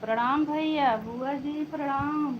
प्रणाम भैया, बुआ जी प्रणाम।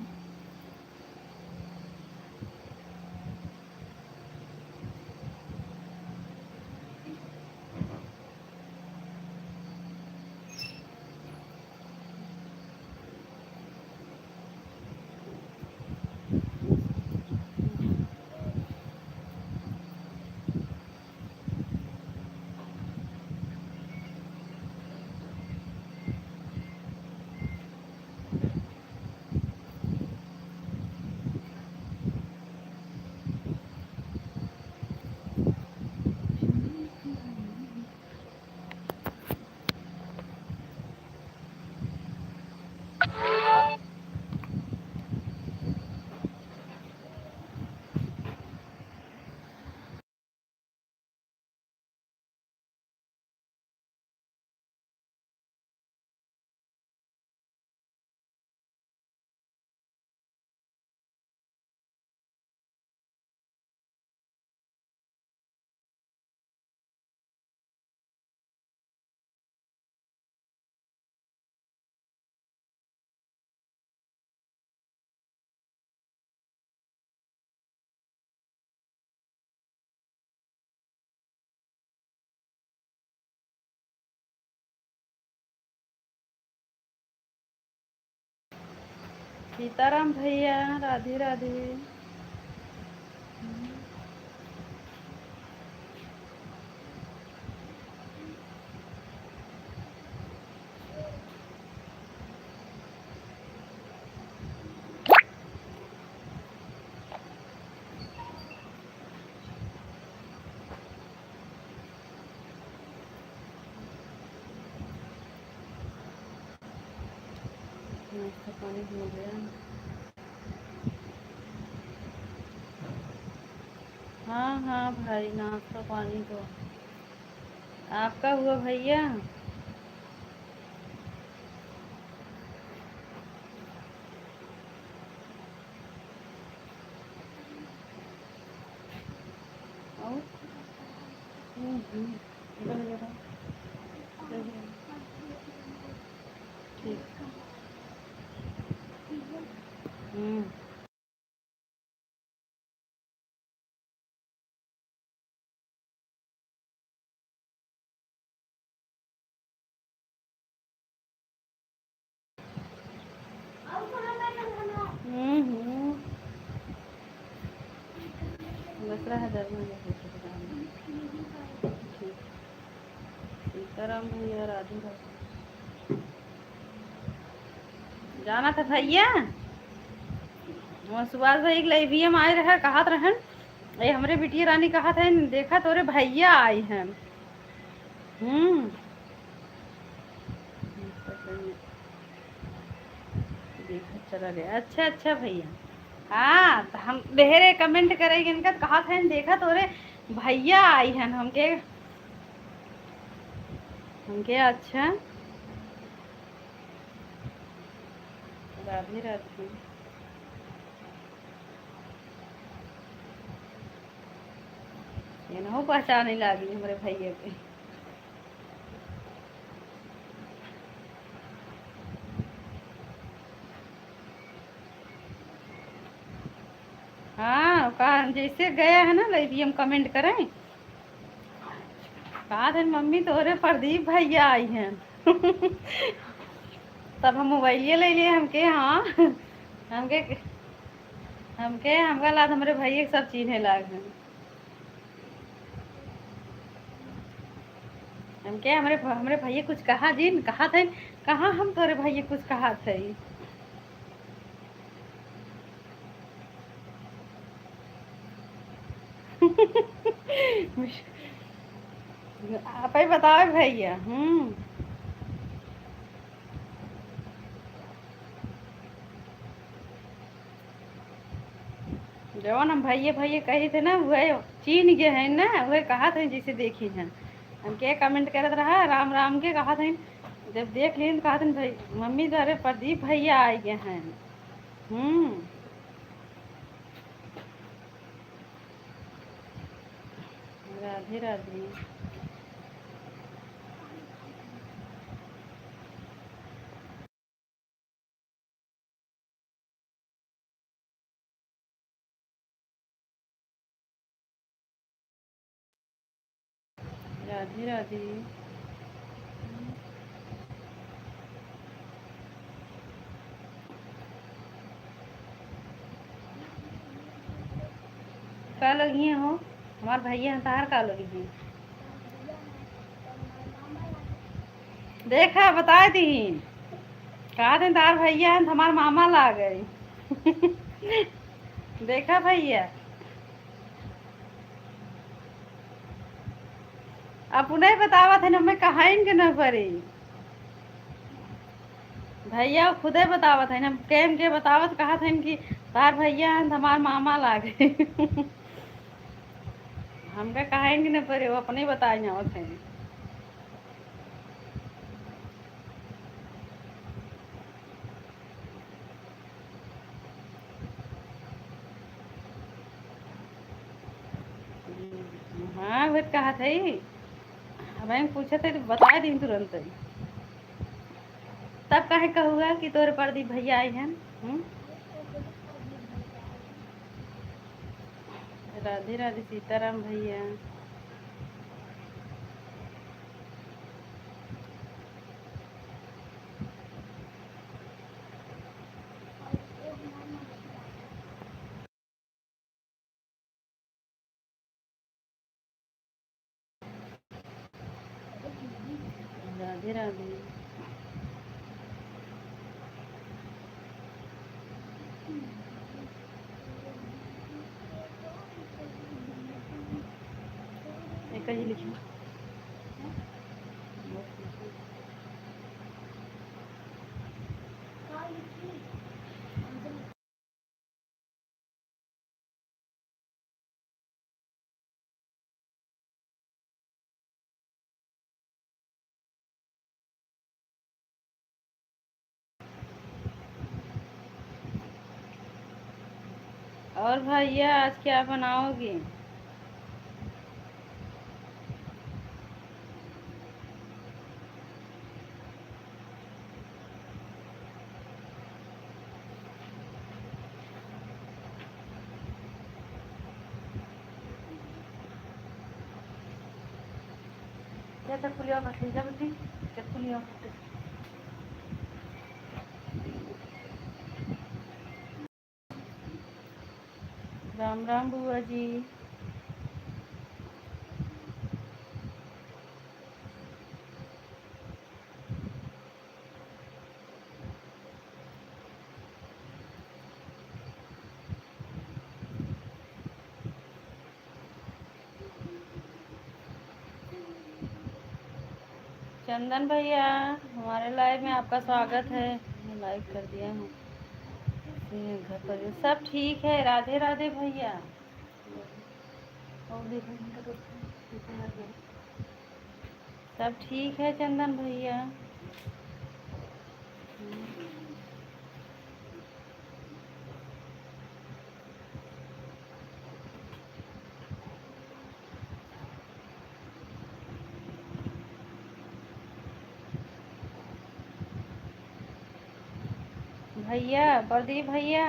सीताराम भैया, राधे राधे। नाश्ता पानी हो गया? हाँ हाँ भाई, नाश्ता पानी तो आपका हुआ भैया? और इधर इधर आओ, इधर इधर आओ। ठीक। हम्म। हम्म। बच रहा है दर्द में। ठीक। सीताराम भैया, राधे राधे। जाना था भैया, वो सुभाष भाई के लिए हम आए रहे, कहा रहन ये हमरे बिटिया रानी कहा था देखा तोरे भैया आई हैं। हम्म। देखा चला गया। अच्छा अच्छा भैया। हाँ तो हम ढेरे कमेंट करेंगे इनका, कहा था देखा तोरे भैया आई हैं हमके। हमके अच्छा। राधे राधे। इन्हों पहचाने लगी हमारे भैया के। हाँ कहा जैसे गया है ना ले हम कमेंट करें, कहा था मम्मी तोरे प्रदीप भैया आई हैं। तब हम मोबाइलिए ले लिए हमके। हाँ हमके हमके हमका लाद हमारे भैया के सब चीन्हे लाग हैं। हमके हमारे भैया कुछ कहा जिन कहा थे, कहाँ हम तोरे भैया कुछ कहा थे। आप ही बताओ भैया। जवन हम भैया भैया कही थे ना वह चीन के हैं ना, वह कहा था जिसे देखी हैं। हम के कमेंट करत रहा राम राम के कहा था, जब देख ली कहा था भाई मम्मी तो अरे प्रदीप भैया आ गए हैं। हम्म। राधे राधे। राधे राधे। का लगी हो हमार भैया तार का लगी देखा बता दीन कहा दिन तार भैया हैं हमार मामा ला गए देखा भैया अब उन्हें बतावा थे हमें कहा के न पड़ी भैया खुदे बतावत है हम केम के बतावत कहा था कि तार भैया हैं हमार मामा ला गए हमका कहा कि न पड़े वो अपने बताए आवत है। हाँ वह कहा थे अब पूछे थे तो बता दी तुरंत ही। तब कहे कहूँगा कि तोरे प्रदीप भैया आई हैं। राधे राधे सीताराम भैया। राधे राधे। एक ही लिखी और भैया आज क्या बनाओगे? क्या चटपुलिया मछली जब थी चटपुलिया राम राम बुआ जी। चंदन भैया हमारे लाइव में आपका स्वागत है। मैं लाइव कर दिया हूँ। घर पर सब ठीक है। राधे राधे भैया। सब ठीक है चंदन भैया। भैया प्रदीप भैया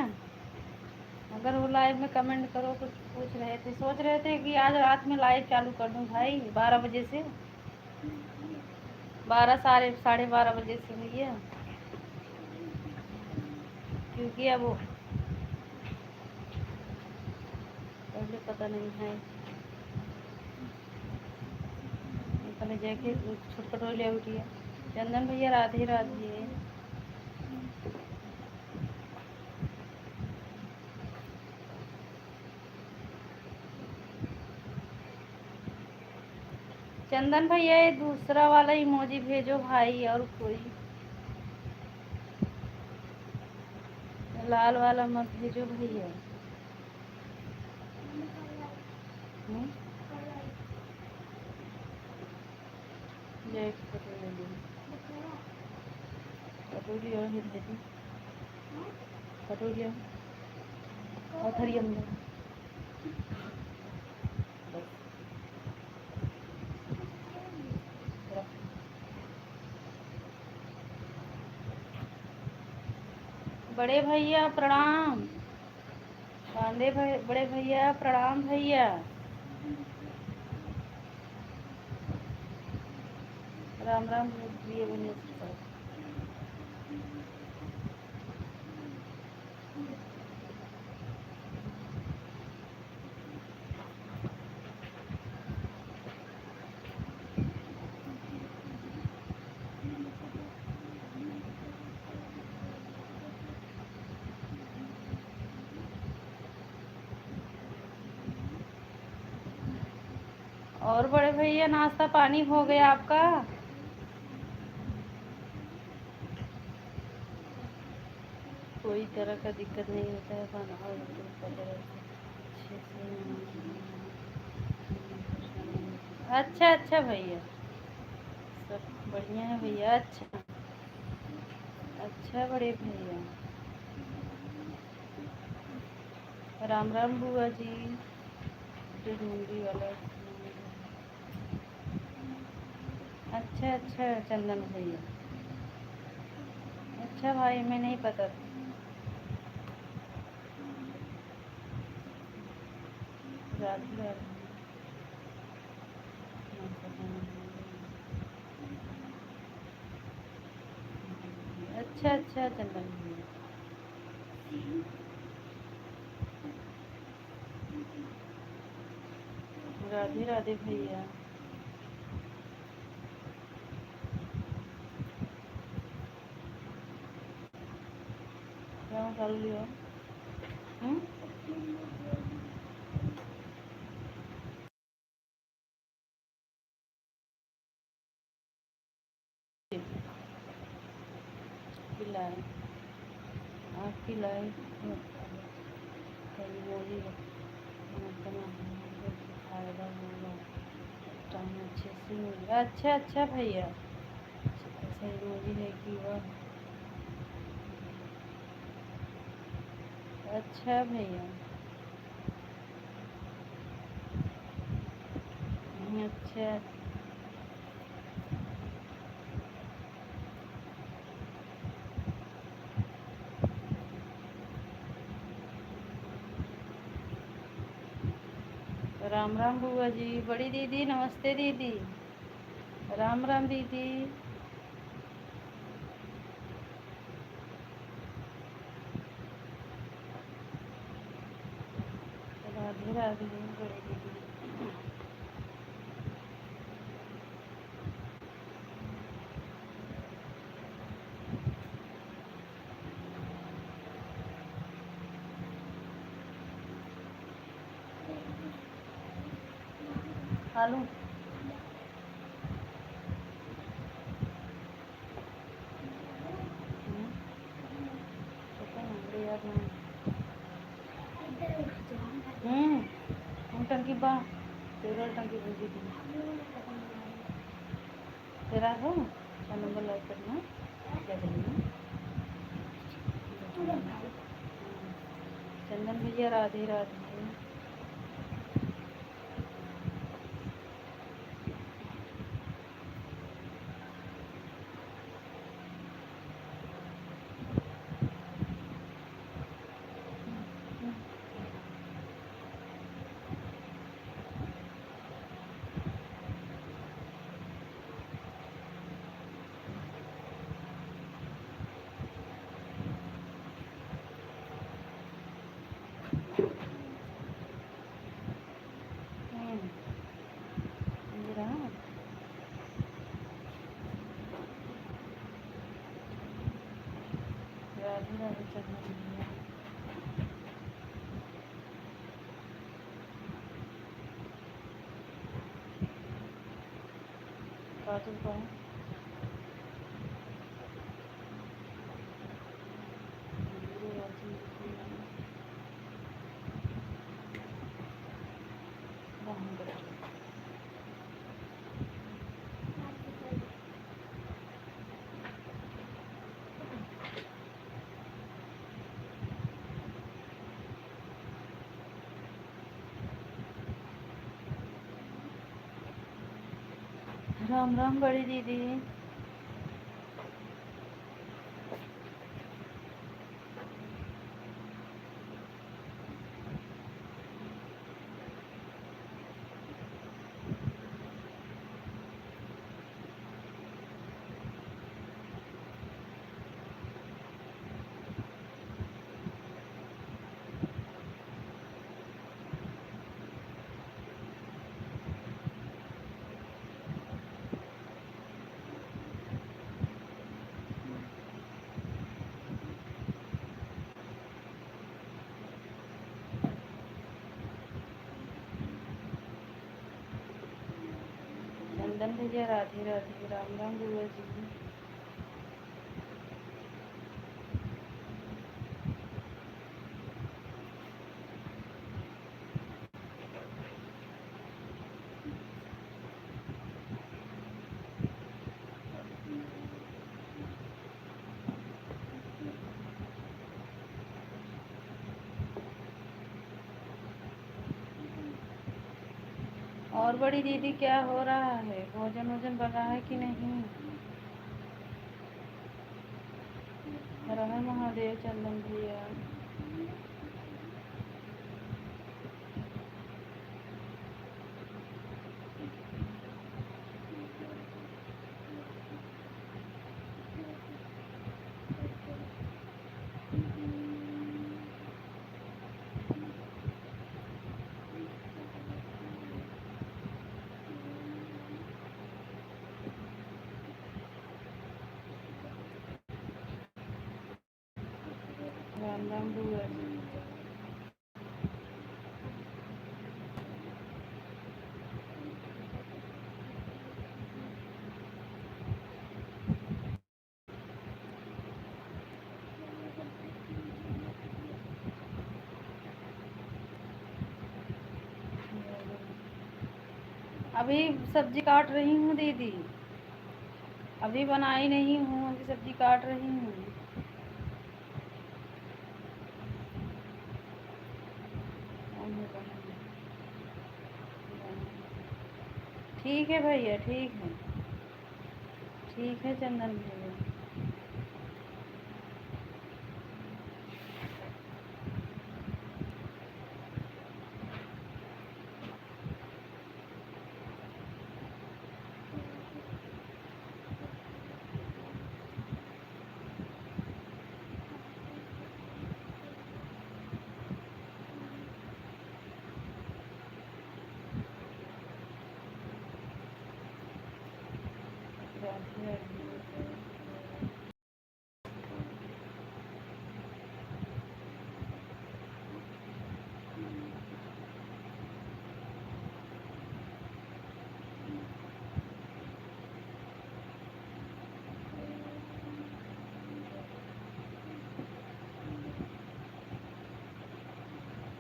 अगर वो लाइव में कमेंट करो कुछ पूछ रहे थे सोच रहे थे कि आज रात में लाइव चालू कर दूं भाई 12 बजे से 12 साढ़े 12 बजे से भैया क्योंकि अब पहले पता नहीं है पहले जाके छुटकटो ले उठी है। चंदन भैया राधे राधे। चंदन भैया ये दूसरा वाला इमोजी भेजो भाई और कोई लाल वाला मत भेजो भैया। कटोरी और भेजी कटोरी और थरी अंदर बड़े भैया प्रणाम। बांधे बड़े भैया प्रणाम भैया। राम राम प्रिय बने सब। और बड़े भैया नाश्ता पानी हो गया आपका? कोई तरह का दिक्कत नहीं होता है खाना और अच्छे से। अच्छा अच्छा भैया, सब बढ़िया है भैया। अच्छा अच्छा बड़े भैया, राम राम बुआ जी। जो ढूंढी वाला। अच्छा अच्छा चंदन भैया, अच्छा भाई मैं नहीं पता था। राधे राधे। अच्छा अच्छा चंदन भैया, राधे राधे भैया। क्या कर लियो? हम्म? पिलाए आप पिलाए कहीं बोली फायदा होगा, टाइम अच्छे से मिलेगा। अच्छा अच्छा भैया, सही मोदी है कि वह। अच्छा भैया। अच्छा राम राम बुआ जी। बड़ी दीदी नमस्ते दीदी। राम राम दीदी। राधे राधे बड़ी दीदी। आलू पता नहीं याद नहीं। टंकी बा तेरा टंकी बंदी थी तेरा हो क्या नंबर लाइक करना क्या करना। चंदन भैया राधे राधे। ये रहा। राधे राधे चंदन भैया। काजल का है। राम राम बड़ी दीदी। चंदन भैया राधे राधे, राम राम बुआ जी। और बड़ी दीदी क्या हो रहा है, भोजन वोजन बन रहा है कि नहीं? हर हर महादेव चंदन भैया। राम राम बुआ जी। अभी सब्जी काट रही हूँ दीदी, अभी बनाई नहीं हूँ, अभी सब्जी काट रही हूँ। ठीक है भैया, ठीक है, ठीक है चंदन भैया।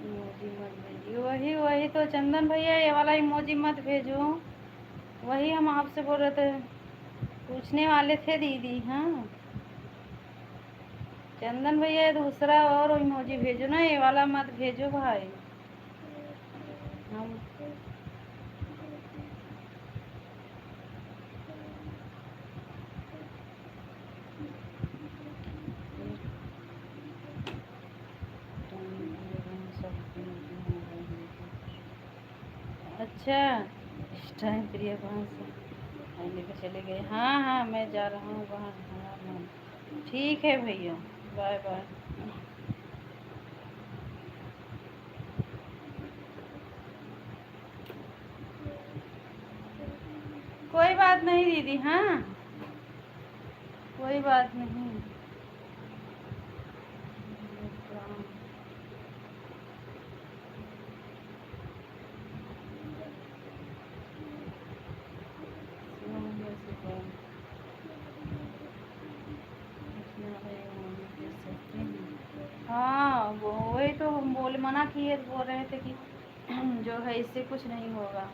इमोजी मत भेजिए, वही वही तो चंदन भैया, ये वाला इमोजी मत भेजो। वही हम आपसे बोल रहे थे, पूछने वाले थे दीदी। हाँ चंदन भैया, दूसरा और इमोजी भेजो ना, ये वाला मत भेजो भाई। हम अच्छा, इस टाइम प्रिया कहाँ से लेकर चले गए? हाँ हाँ मैं जा रहा हूँ वहाँ। हाँ हाँ ठीक है भैया, बाय बाय। कोई बात नहीं दीदी, हाँ कोई बात नहीं। हाँ वो वही तो हम बोले, मना किए, बोल रहे थे कि जो है इससे कुछ नहीं होगा।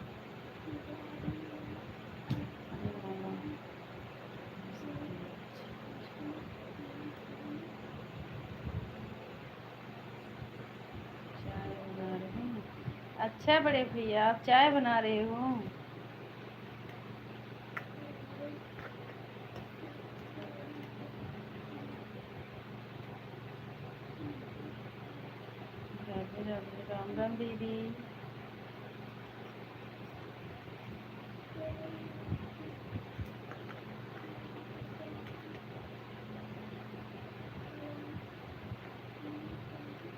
चाय बना रहे हैं? अच्छा बड़े भैया, आप चाय बना रहे हो? राधे राधे, राम राम दीदी।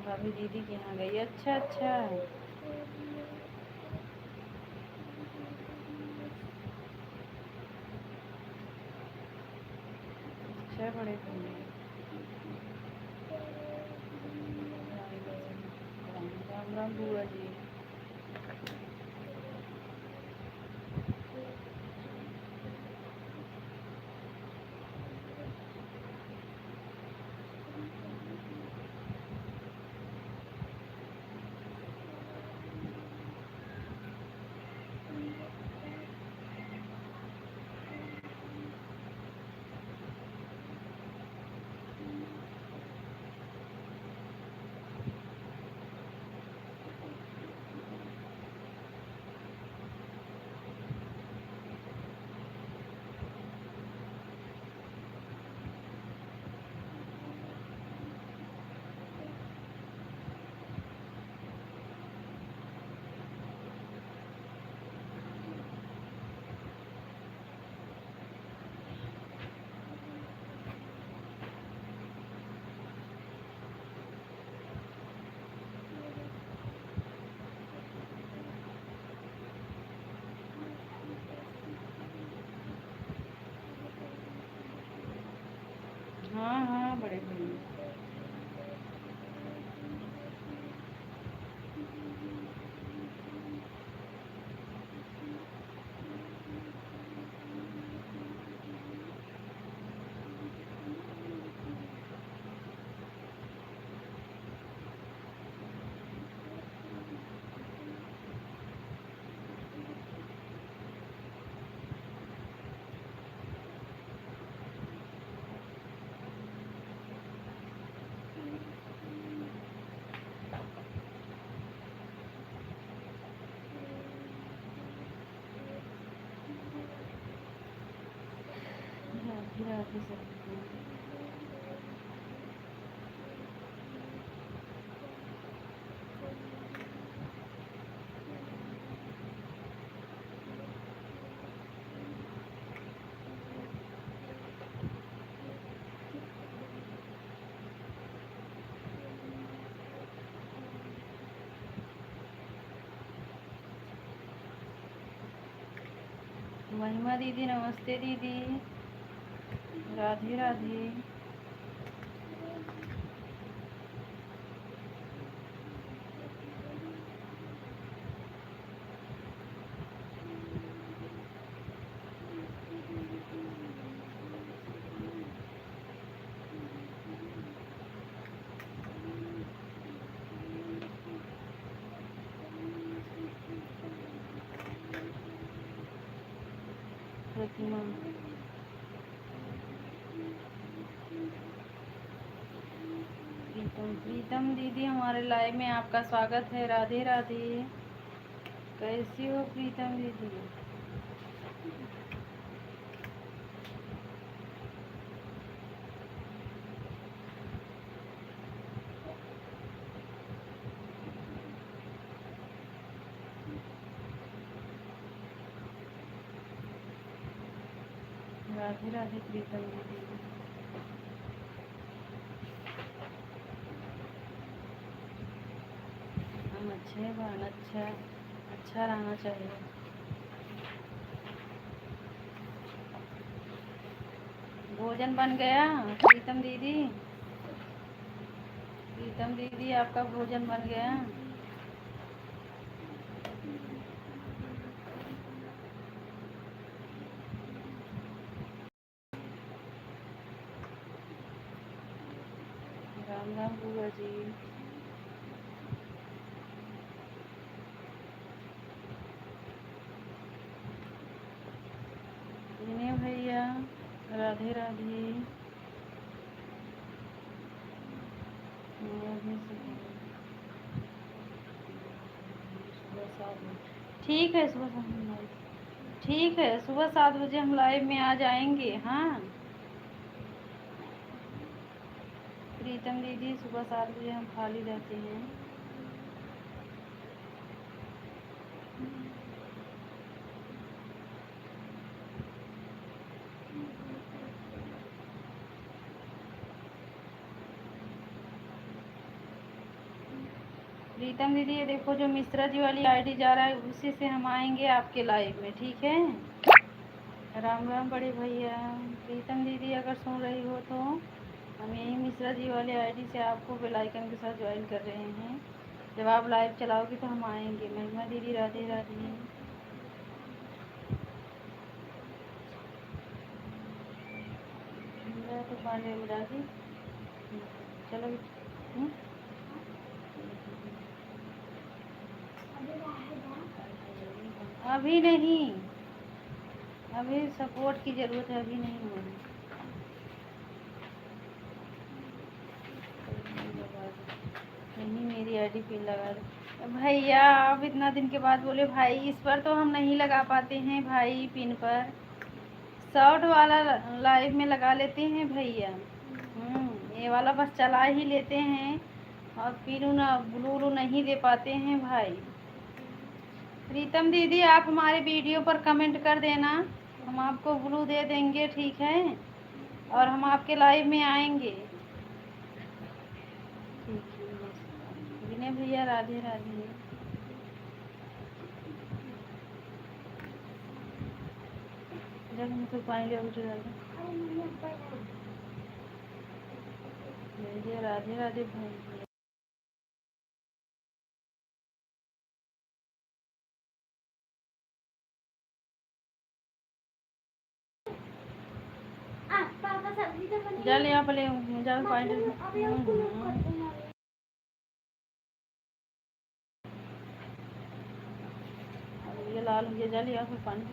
भाभी दीदी के यहाँ गई? अच्छा अच्छा। अच्छा बड़े भैया, राम राम बुआ जी। राधे सखी। महिमा दीदी नमस्ते दीदी, राधे राधे। प्रतिमा प्रीतम दीदी हमारे लाइव में आपका स्वागत है, राधे राधे। कैसी हो प्रीतम दीदी? राधे राधे प्रीतम दीदी। हम अच्छे बन, अच्छा रहना चाहिए। भोजन बन गया प्रीतम दीदी? प्रीतम दीदी आपका भोजन बन गया? राम राम बुआ जी। विनय भैया राधे राधे। ठीक है, ठीक है, सुबह 7 बजे हम लाइव में आ जाएंगे। हाँ प्रीतम दीदी, सुबह 7 बजे हम खाली रहते हैं। प्रीतम दीदी ये देखो, जो मिश्रा जी वाली आईडी जा रहा है उसी से हम आएंगे आपके लाइव में, ठीक है? राम राम बड़े भैया। प्रीतम दीदी अगर सुन रही हो तो हम यही मिश्रा जी वाले आईडी से आपको बेल आइकन के साथ ज्वाइन कर रहे हैं। जब आप लाइव चलाओगे तो हम आएंगे। महिमा दीदी राधे राधे। तो पानी में डाल दी, चलो। अभी नहीं, अभी सपोर्ट की ज़रूरत है, अभी नहीं हो रही। नहीं मेरी आईडी पिन लगा दे भैया। आप इतना दिन के बाद बोले भाई, इस पर तो हम नहीं लगा पाते हैं भाई पिन पर, शॉर्ट वाला लाइव में लगा लेते हैं भैया। ये वाला बस चला ही लेते हैं और फिर ब्लू नहीं दे पाते हैं भाई। प्रीतम दीदी आप हमारे वीडियो पर कमेंट कर देना, हम आपको ब्लू दे देंगे, ठीक है? और हम आपके लाइव में आएंगे। ठीक है विनय भैया राधे राधे। जब हमको पानी ले उठ राधे राधे भाई। जल यहाँ पर ले जल पानी ये लाल ये जल यहाँ पर पानी।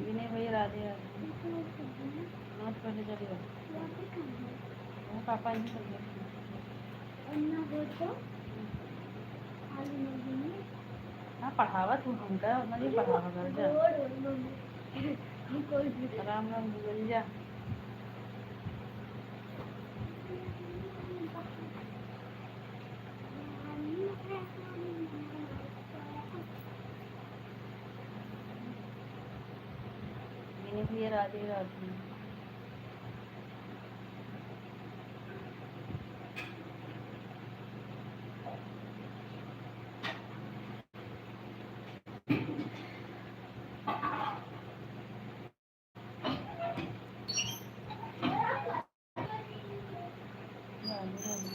विनय भैया राधे राधे। हाथ पहले जल पापा नहीं कर हाँ पढ़ावा तू हमका नहीं पढ़ावा कर जा। राम राम बोल जा। मैंने भी राधे राधे। राधे राधे।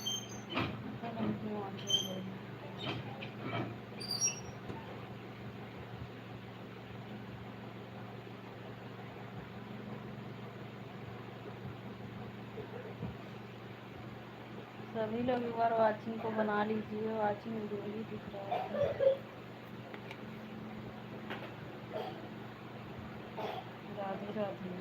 सभी लोग एक बार वाचिंग को बना लीजिए। वाचिंग डेली दिख रहा है। राधे राधे।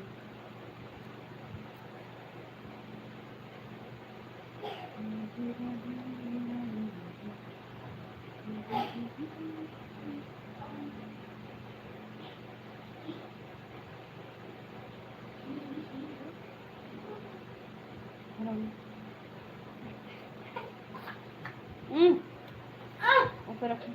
ऊपर रखो।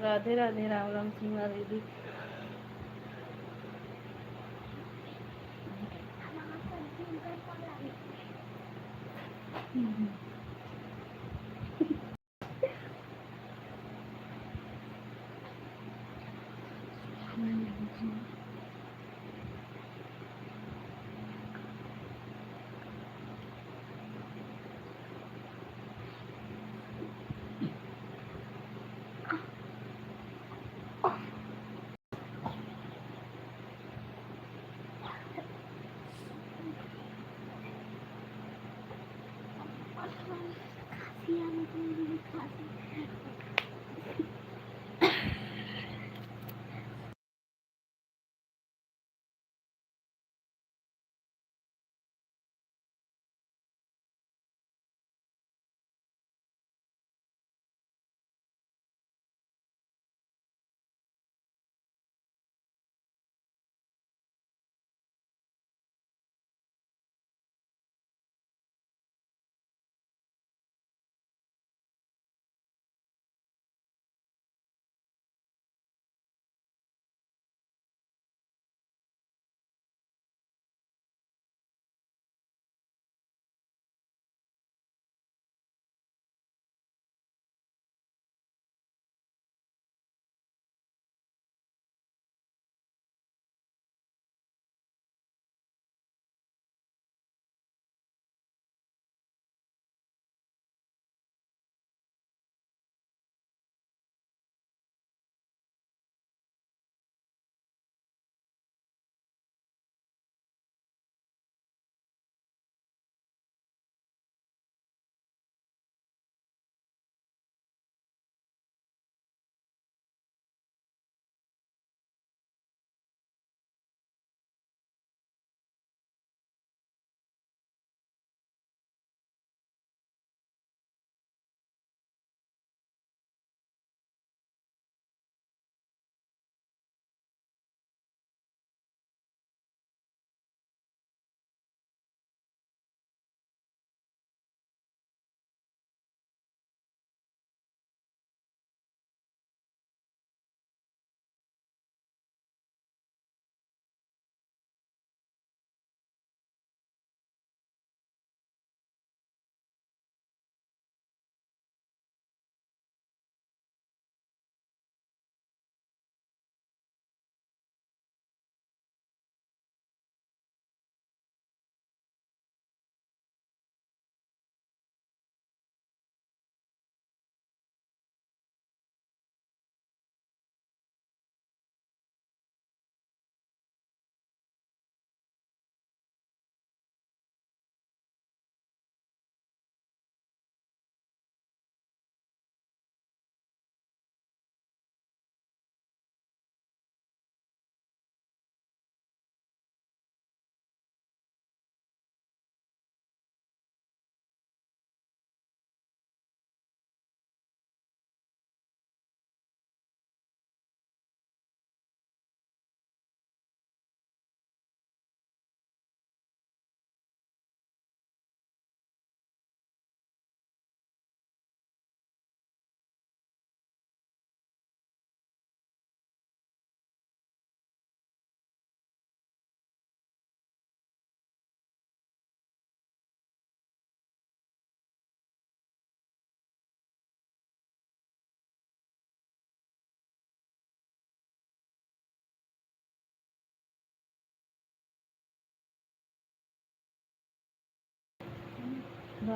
राधे राधे। राम राम सीमा दीदी।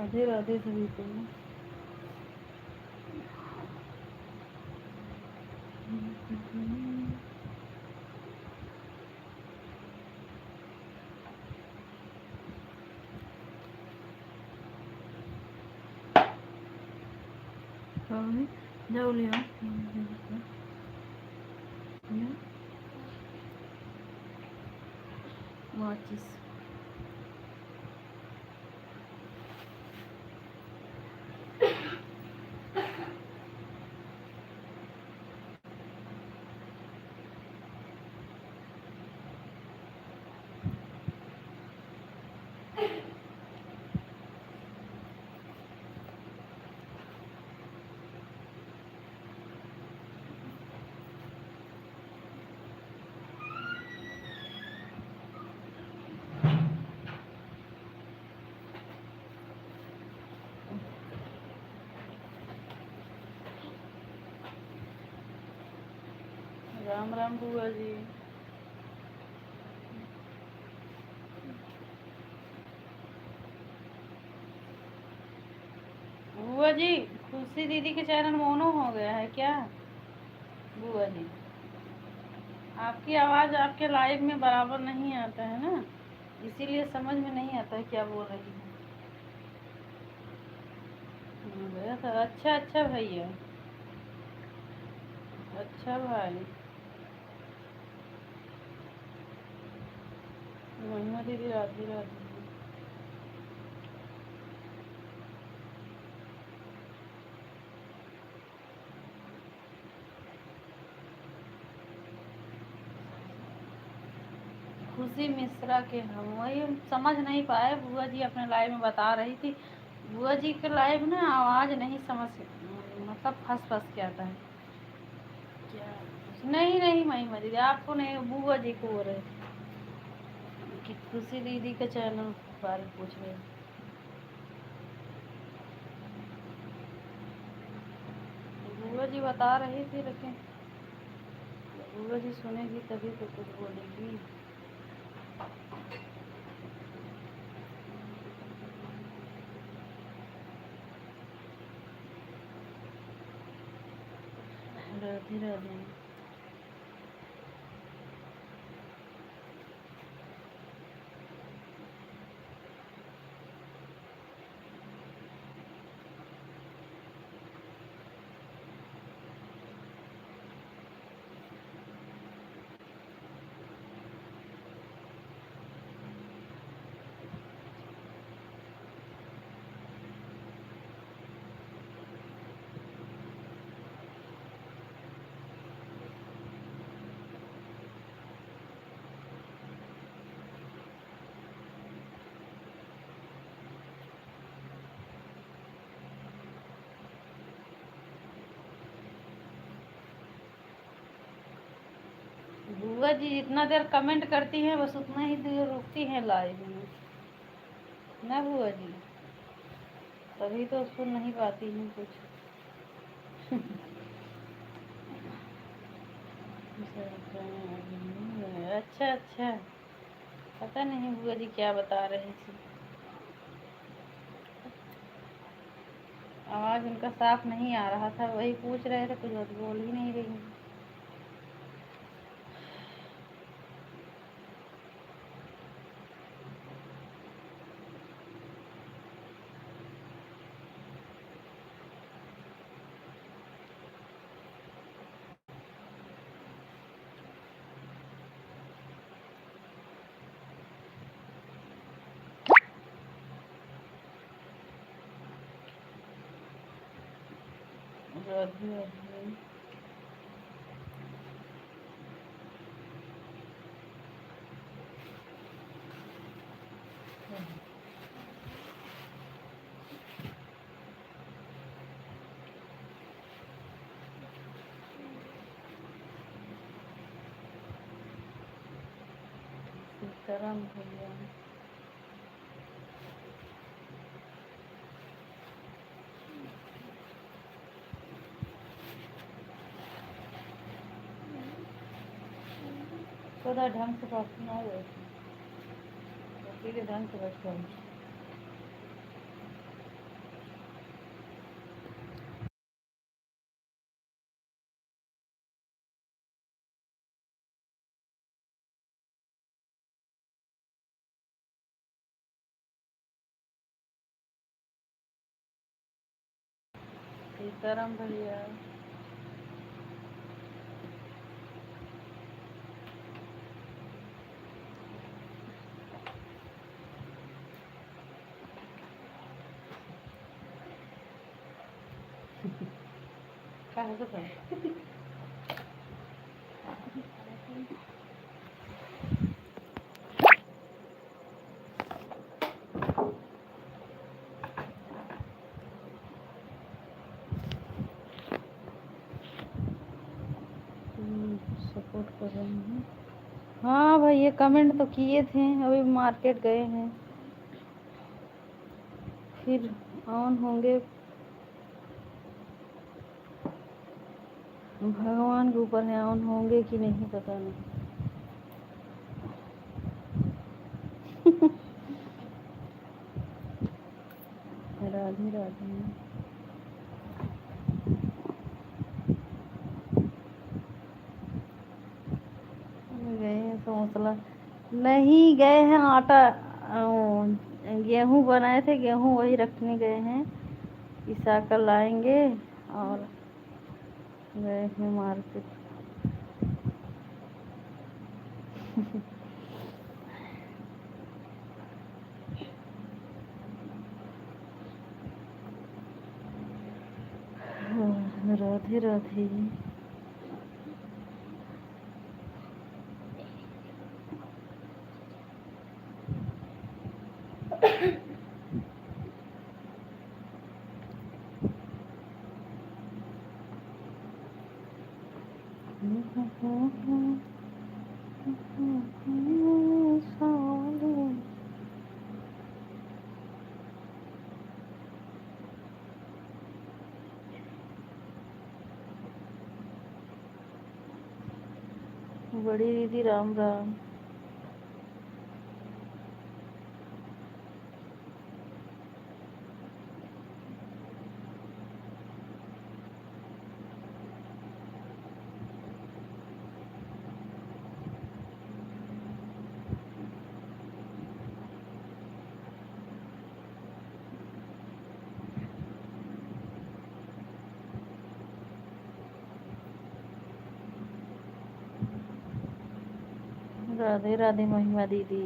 राधे राधे सभी को। जाओ ले आओ माचिस। राम राम बुआ जी। बुआ जी खुशी दीदी के चैनल मोनो हो गया है क्या? बुआ जी आपकी आवाज़ आपके लाइव में बराबर नहीं आता है ना, इसीलिए समझ में नहीं आता है क्या बोल रही है। अच्छा अच्छा भैया, अच्छा भाई। महिमा दीदी राधे राधे। खुशी मिश्रा के हम वही समझ नहीं पाए। बुआ जी अपने लाइव में बता रही थी, बुआ जी के लाइव ना आवाज़ नहीं समझ, मतलब फंस फंस के आता है क्या? नहीं नहीं महिमा दीदी आपको नहीं, बुआ जी को बोल रहे कि खुशी दीदी के चैनल बारे में पूछ रहे। बुआ जी बता रही थी, लेकिन बुआ जी सुनेगी तभी तो कुछ बोलेगी। राधे राधे। बुआ जी जितना देर कमेंट करती हैं बस उतना ही देर रुकती हैं लाइव में ना बुआ जी, तभी तो सुन नहीं पाती हैं कुछ। अच्छा अच्छा, पता नहीं बुआ जी क्या बता रही थी, आवाज़ उनका साफ नहीं आ रहा था, वही पूछ रहे थे, कुछ बोल ही नहीं रही। राधे राधे। सीताराम भैया थोड़ा ढंग से बात ना गए थे, ढंग से बात करें। सीताराम भैया। कहाँ से था? सपोर्ट कर रहे हैं। हाँ भाई, ये कमेंट तो किए थे, अभी मार्केट गए हैं, फिर ऑन होंगे। भगवान के ऊपर है, ऑन होंगे कि नहीं पता नहीं। राधे राधे। गए हैं समोसला नहीं, गए हैं आटा, गेहूँ बनाए थे, गेहूँ वही रखने गए हैं, पिसा कर लाएंगे। और गए हैं मार्केट। राधे राधे। बड़ी दीदी राम राम। राधे राधे महिमा दीदी।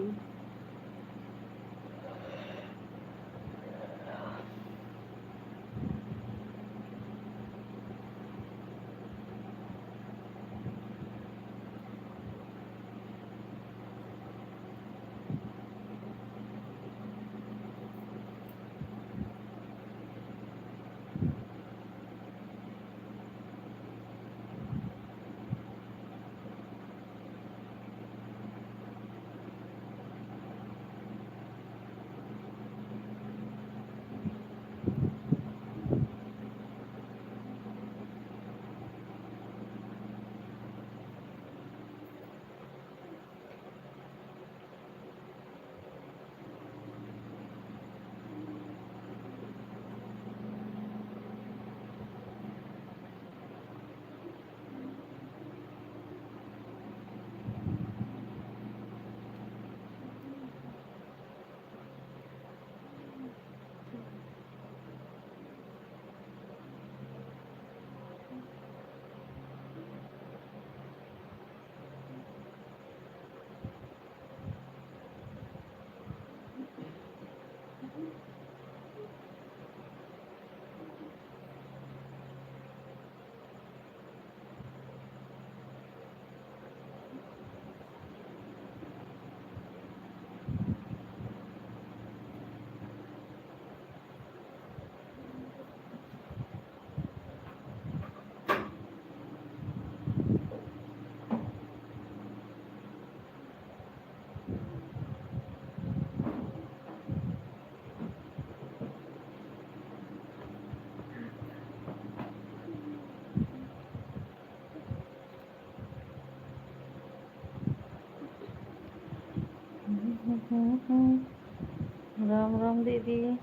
राम राम दीदी।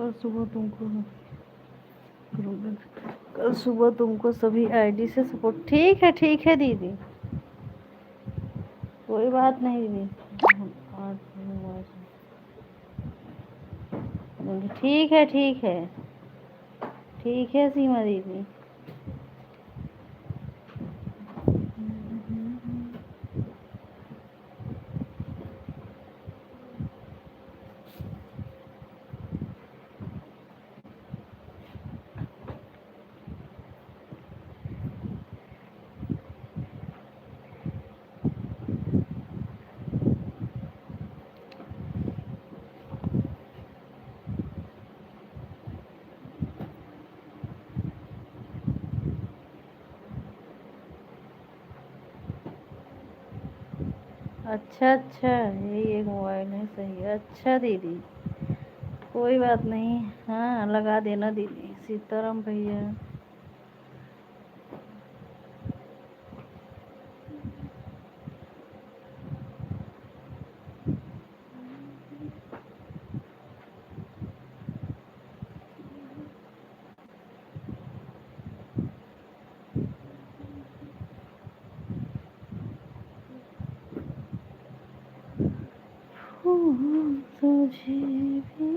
कल सुबह तुमको कल सुबह तुमको सभी आईडी से सपोर्ट। ठीक है दीदी, कोई बात नहीं दीदी। ठीक है ठीक है ठीक है सीमा दीदी। अच्छा यही एक मोबाइल है, सही है। अच्छा दीदी, कोई बात नहीं, हाँ लगा देना दीदी। सीताराम भैया तुझे भी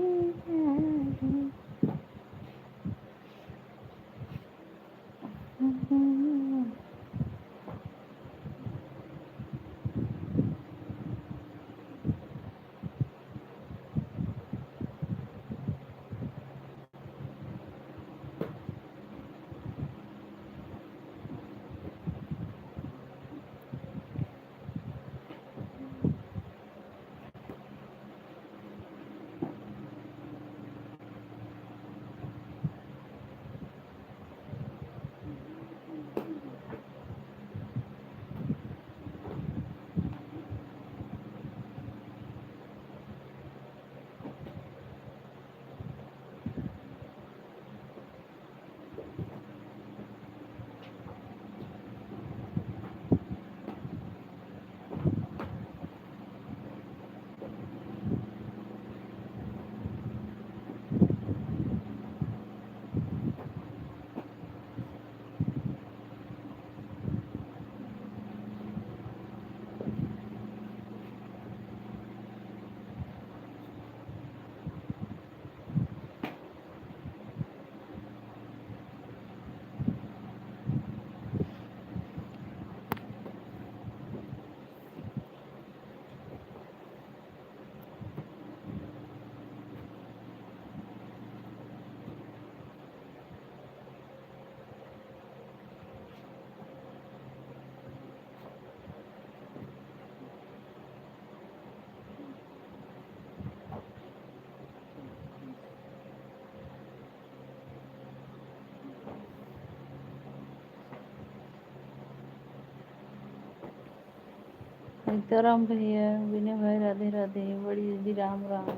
सीताराम भैया, विनय भाई राधे राधे, बड़ी दीदी राम राम।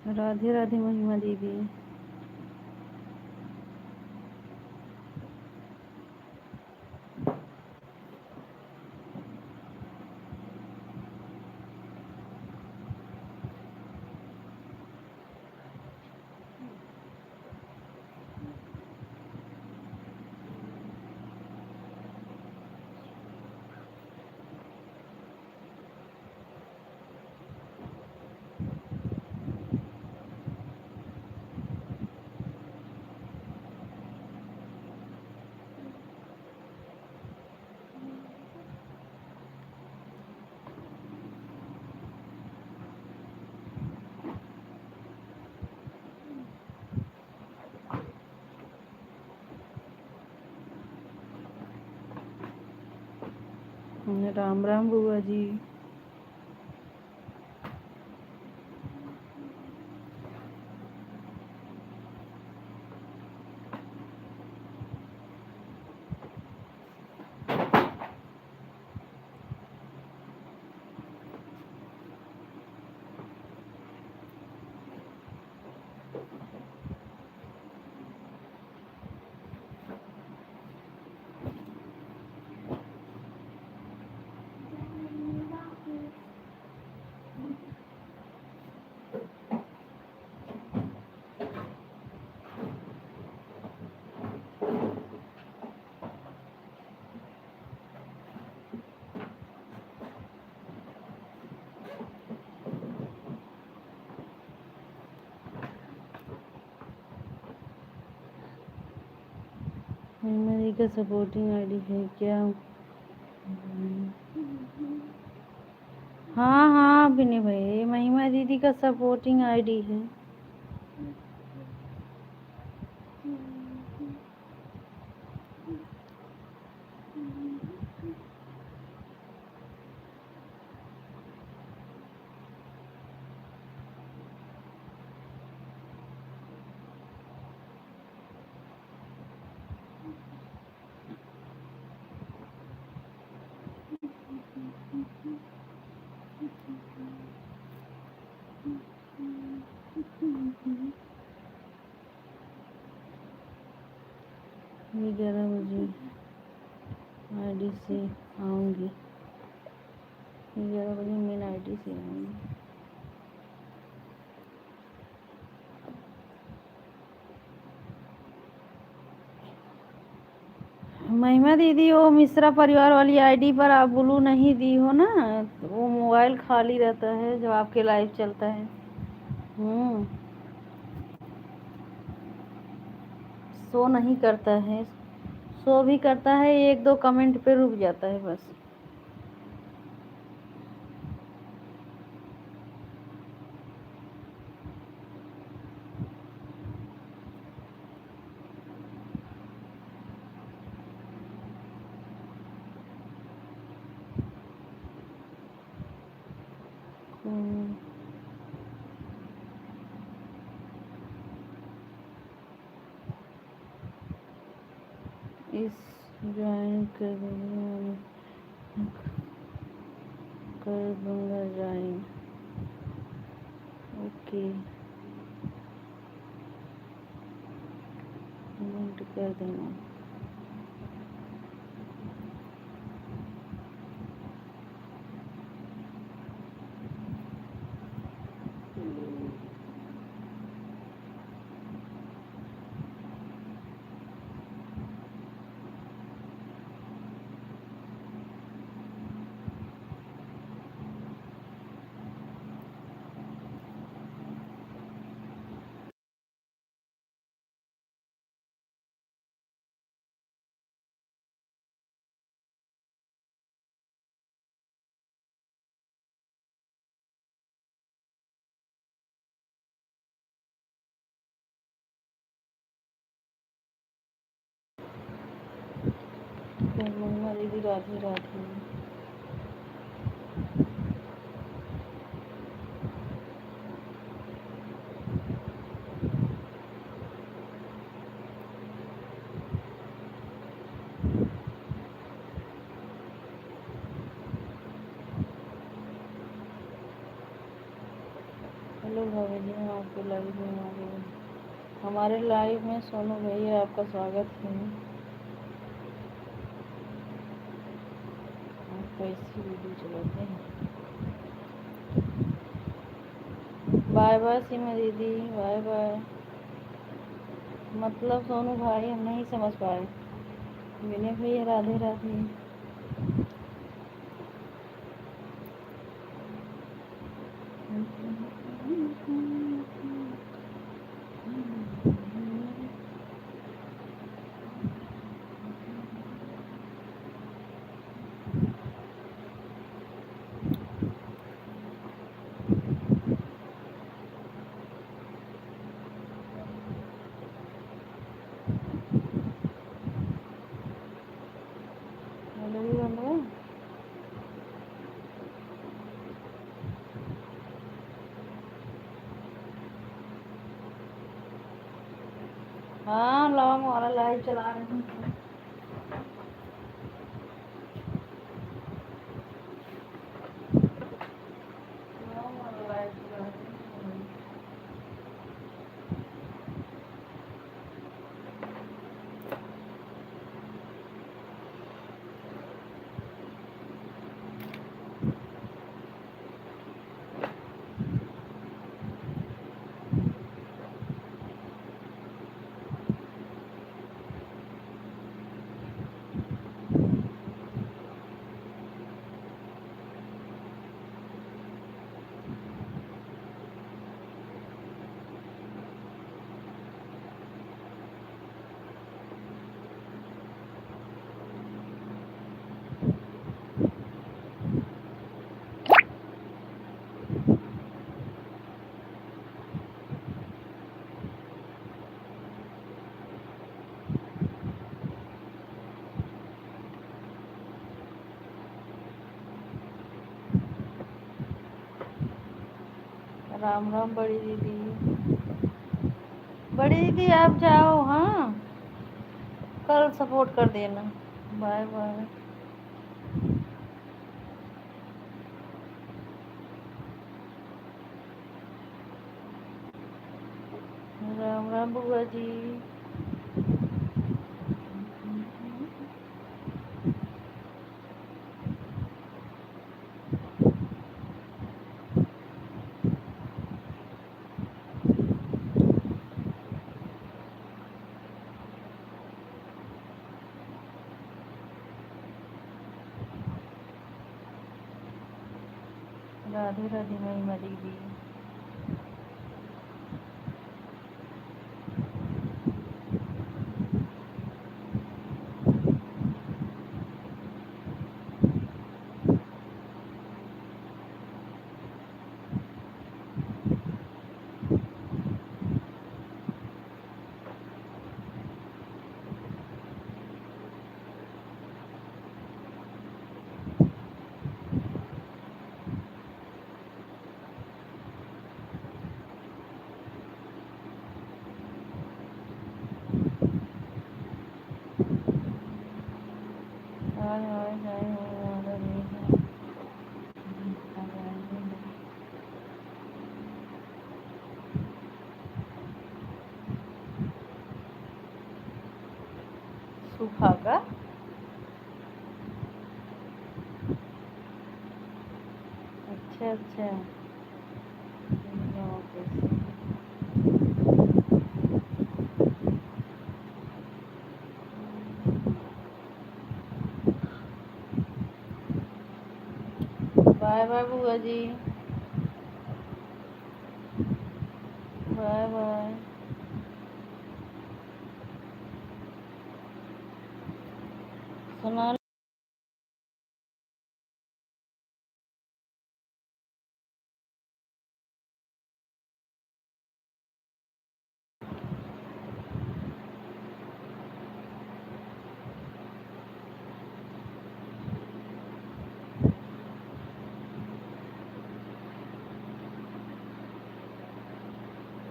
राधे राधे महिमा दीदी। राम राम बुआ जी। मेरी का सपोर्टिंग आईडी है क्या? हाँ हाँ विनय भाई, महिमा दीदी का सपोर्टिंग आईडी है। मैं 11 बजे आईडी से आऊँगी, 11 बजे मेन आईडी से आऊँगी। महिमा दीदी वो मिश्रा परिवार वाली आईडी पर आप ब्लू नहीं दी हो ना, तो वो मोबाइल खाली रहता है जब आपके लाइव चलता है। शो नहीं करता है, शो भी करता है, एक दो कमेंट पे रुक जाता है बस। इस ज्वाइन कर दूंगा ज्वाइन। ओके कमेंट कर देना। महिमा दीदी राधे राधे। हेलो भाभी जी, हम आपके लाइव में आ गए। हमारे लाइव में सोनू भैया आपका स्वागत है। आप कैसी वीडियो चलाते हैं? बाय बाय सीमा दीदी, बाय बाय। मतलब सोनू भाई हम नहीं समझ पाए। विनय भैया राधे राधे। हेलो भी बन रहा है। हाँ, लॉन्ग वाला लाइव चला रहे हैं। लॉन्ग वाला लाइव चला रहे हैं। राम राम बड़ी दीदी। बड़ी दीदी आप जाओ, हाँ कल सपोर्ट कर देना। Bye bye. राम राम बुआ जी। राधे राधे महिमा दीदी। हाय हाय हाय हमारा नहीं है। सूखा का अच्छा अच्छा। बाय बाय बुआ जी, बाय बाय। सुना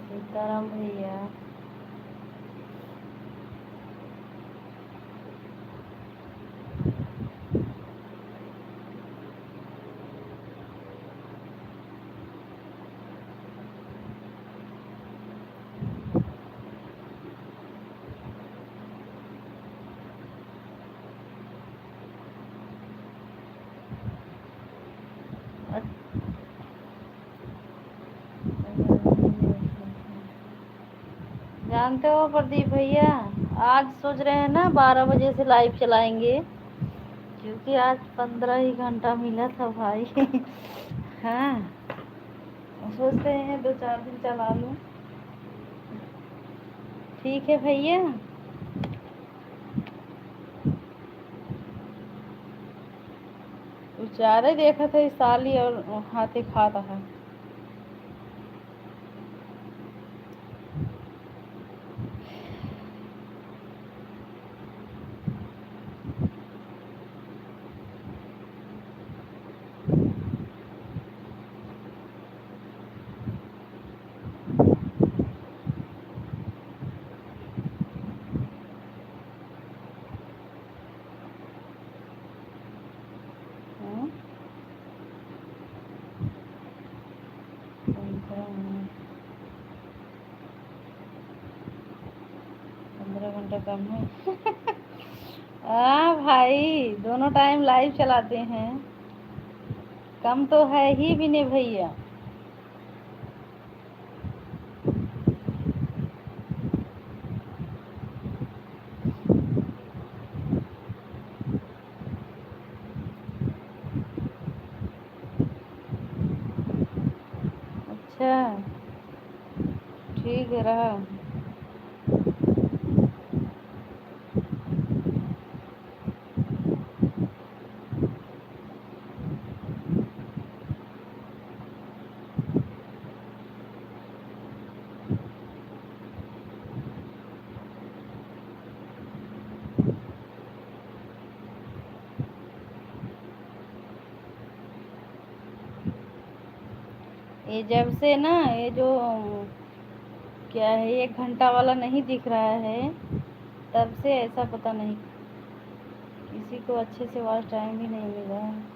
सीताराम भैया। जानते हो प्रदीप भैया, आज सोच रहे हैं ना 12 बजे से लाइव चलाएंगे, क्योंकि आज 15 ही घंटा मिला था भाई। हाँ, सोच रहे हैं 2-4 दिन चला लूं। ठीक है भैया। बेचारे देखा था इस साली और हाथे खाता है। हाँ? 15 घंटा कम है। हाँ भाई, दोनों टाइम लाइव चलाते हैं। कम तो है ही भी नहीं भैया। अच्छा, ठीक है रहा। ये जब से ना ये जो क्या है 1 घंटा वाला नहीं दिख रहा है, तब से ऐसा पता नहीं किसी को अच्छे से वॉच टाइम भी नहीं मिला है।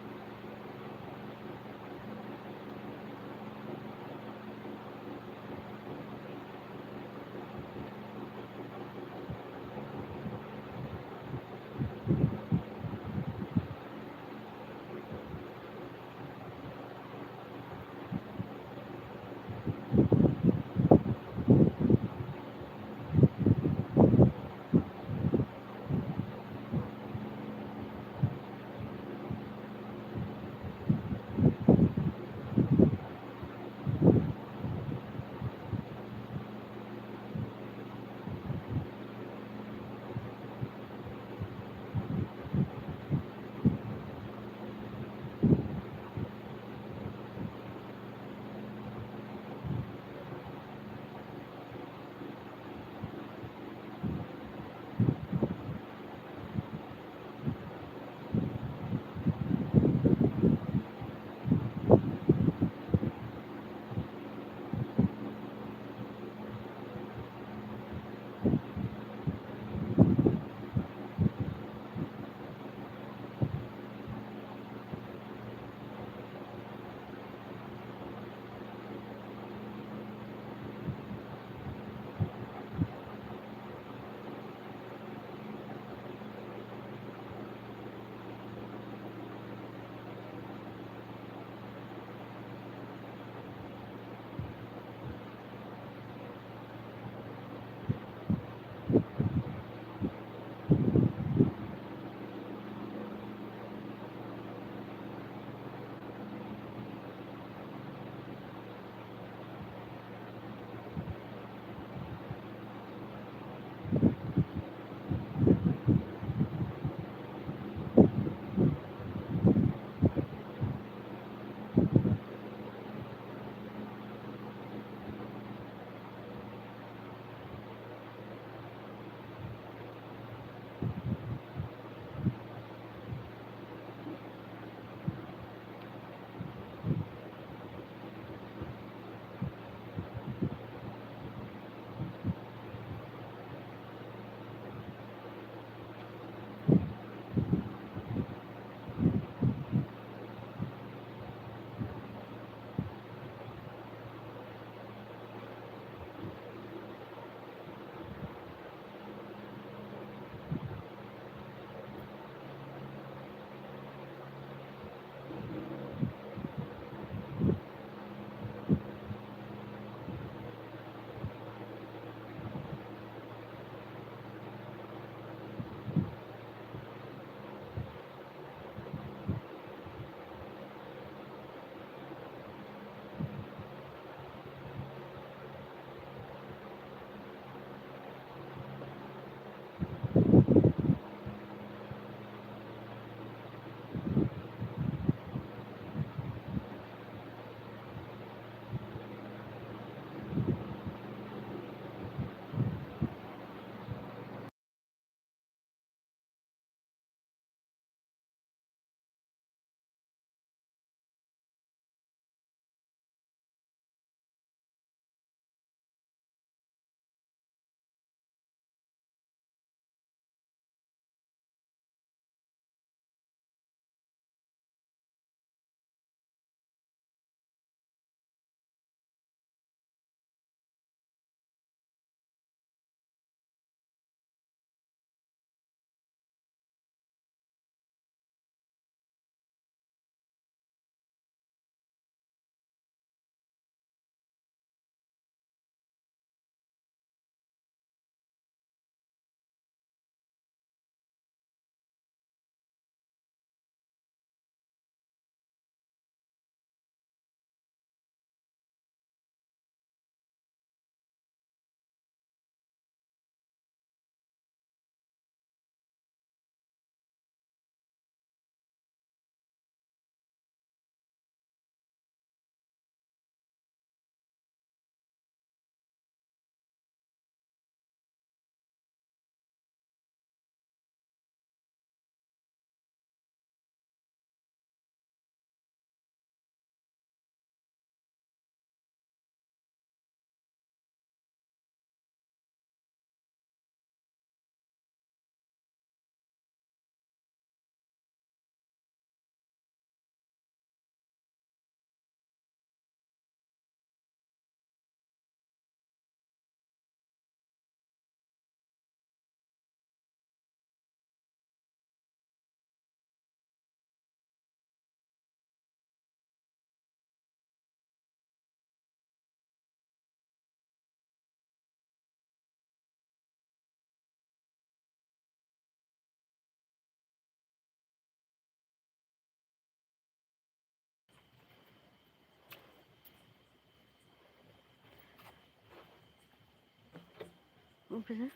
ऊपर से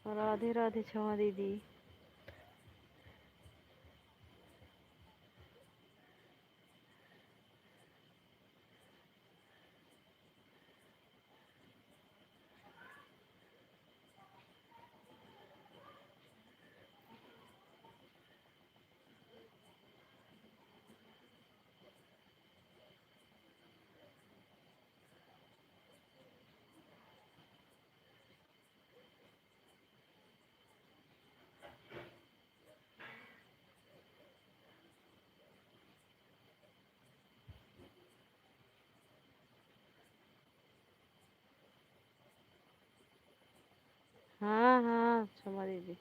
राधे राधे क्षमा दीदी। हाँ हाँ क्षमा दीदी।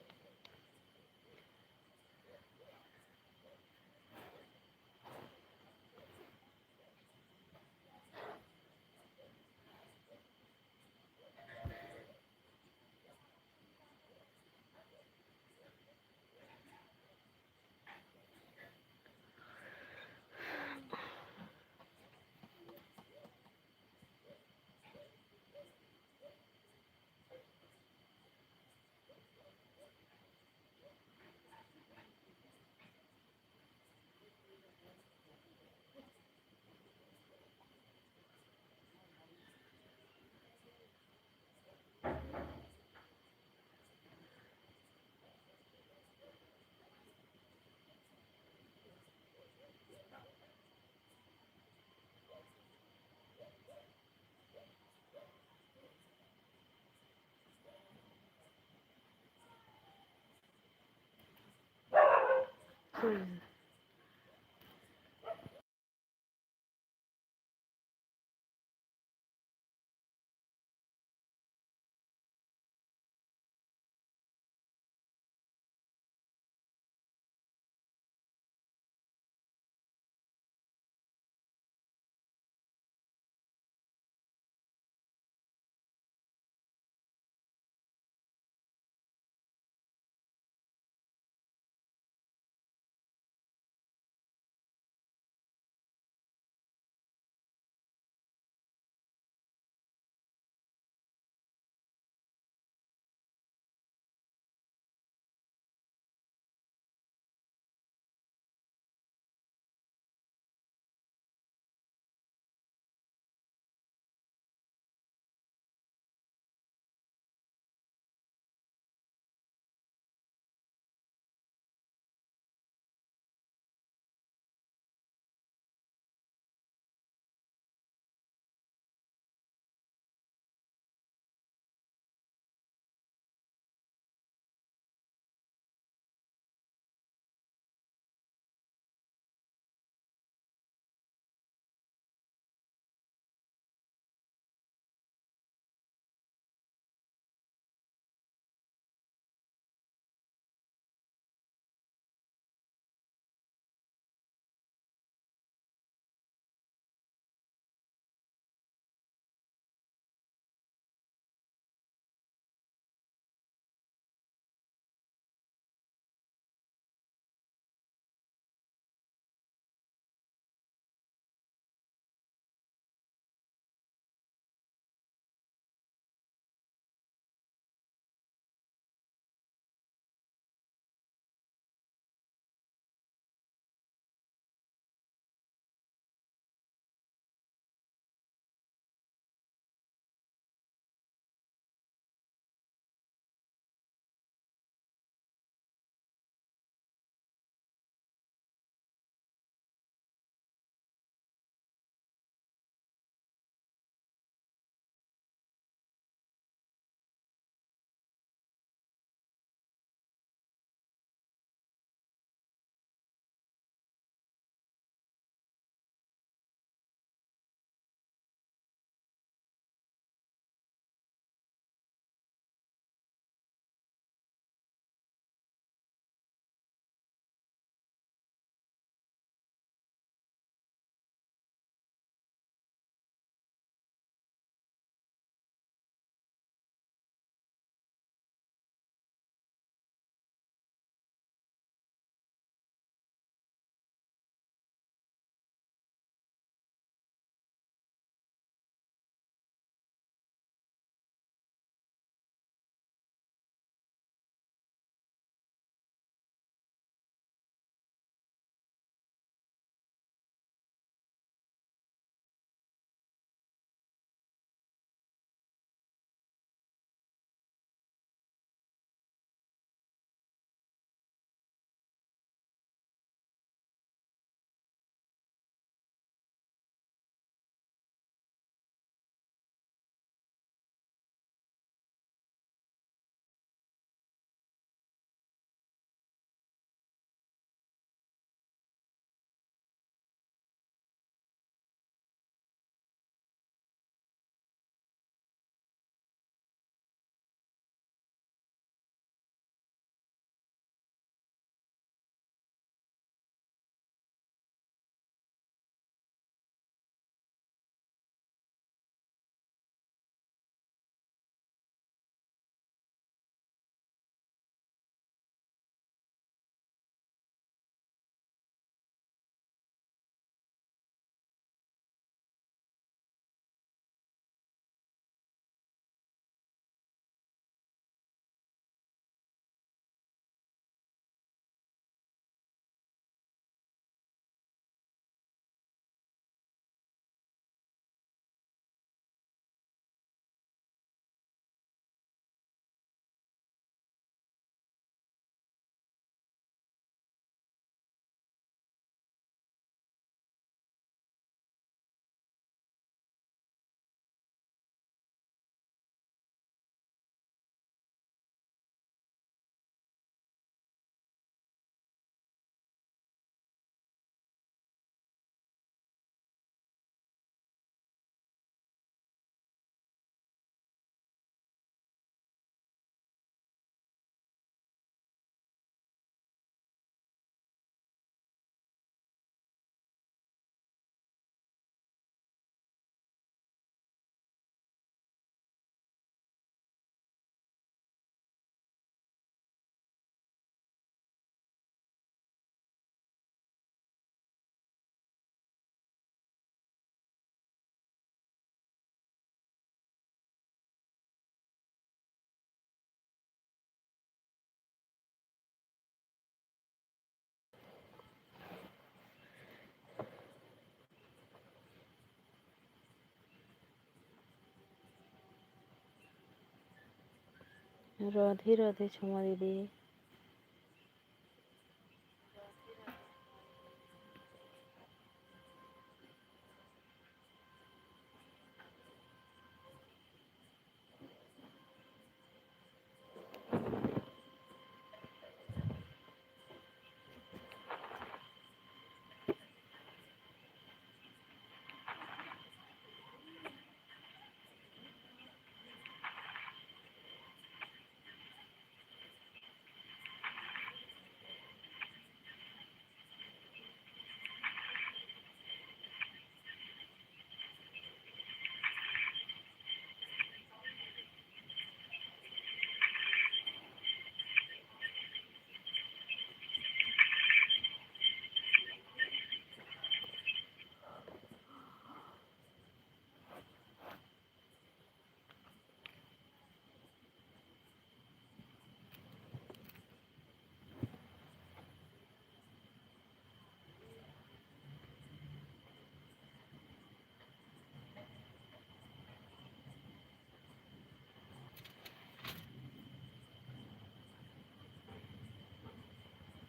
राधे राधे क्षमा दीदी।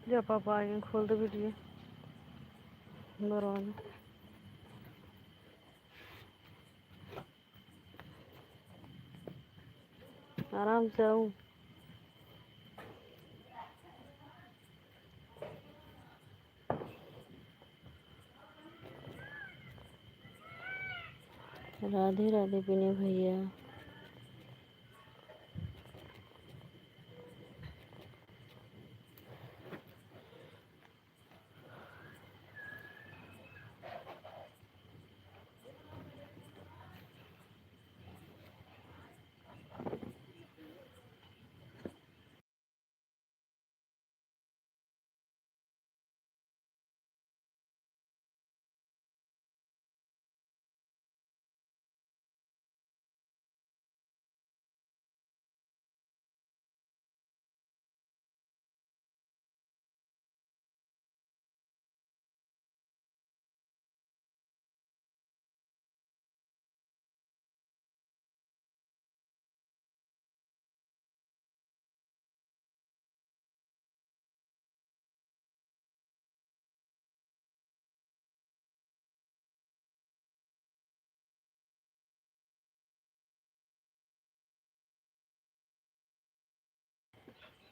जब पापा आएंगे खोल दो वीडियो बरवाना। आराम से आओ। राधे राधे विनय भैया।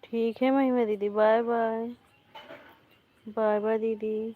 ठीक है महिमा दीदी, बाय बाय। बाय बाय दीदी।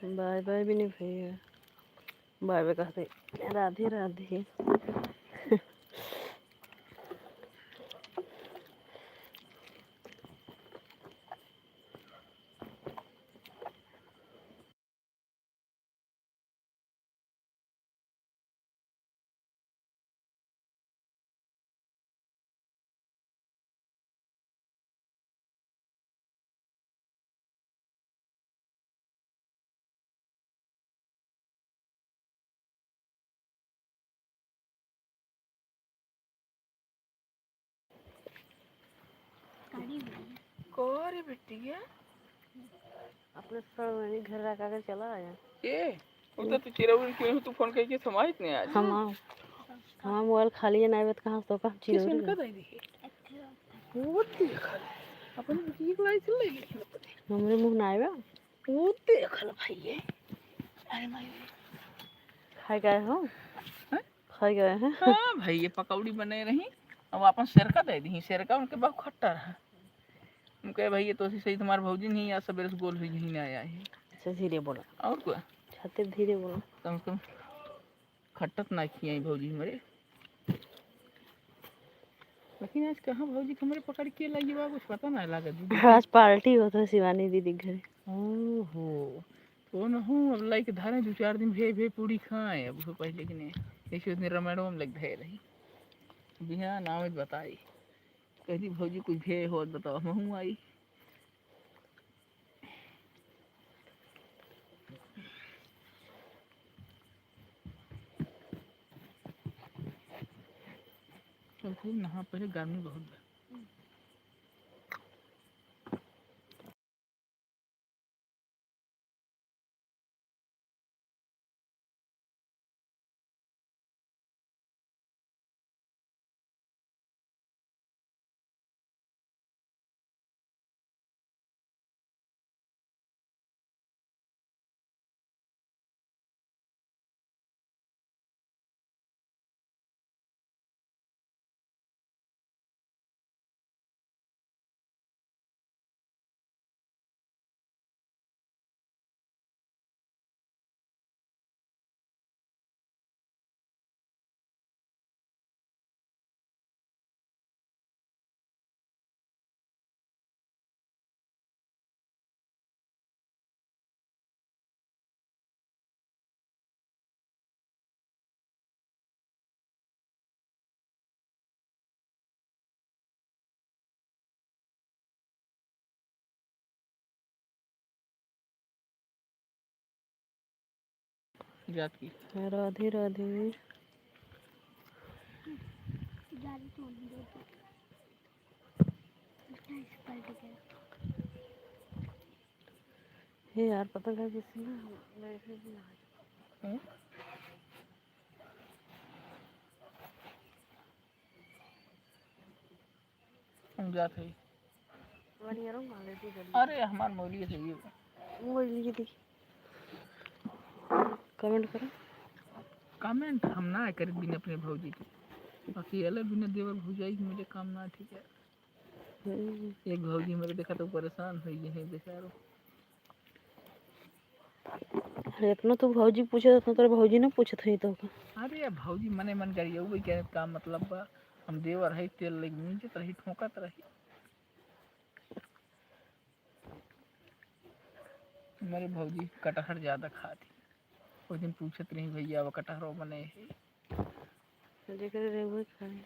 बाय बाय विनय भैया। बाय बाय कहते। राधे राधे। कौन बेटी है? अपने सर घर रखा कर चला आया। ये उधर तो चिरौरी क्यों तू फोन करके समाज नहीं आज? हम मोबाइल खाली है ना तो कहाँ तो कहाँ चिरौरी किसने कहा दी? वो देख अपन की लाई चल रही हमरे मुंह ना आवे। वो देख ल भाई ये। अरे माय खाए गए हो? खा गए हैं। हाँ भाई ये पकौड़ी बने रही अब अपन सिरका दे दी सिरका उनके बहुत खट्टा रहा उनके भाई ये तो सही तुम्हारे भौजी नहीं आ सवेरे से गोल हुई नहीं आया है अच्छा धीरे बोला, और क्या छाते धीरे बोला। कम से कम खट्टत ना खियाई भौजी हमारे लेकिन आज कहाँ भौजी हमारे पकड़ के लगी बा कुछ पता ना लगा दीदी आज पार्टी होता है शिवानी दीदी के घर। ओहो तो न हूँ अब लाइक धारे 2-4 दिन भे पूरी खाए अब उसको पहले कि नहीं ऐसे उतने रमेड़ो में लग धे रही बिना नाम बताई कहती भौजी कुछ भे हो बताओ मैं आई तो खूब नहा पहले गर्मी बहुत है जात की राधे राधे। हे यार पता क्या किसी ना हम जात है अरे हमार मौली है ये कमेंट करो। कमेंट हम ना कर बिना अपने भौजी की बाकी अलग बिना देवर भौजाई की मुझे काम ना ठीक है एक भौजी मेरे देखा तो परेशान हुई है बेचारो इतना तो भौजी पूछे तो तेरे भौजी ना पूछत है तो अरे भौजी मने मन करिए वही क्या काम मतलब बा हम देवर है तेल लग नीचे रही ठोकत रही मेरे भौजी कटहर ज्यादा खाती उस दिन पूछत रही भैया वो कटहरों बने है जेकर रेगुए खाए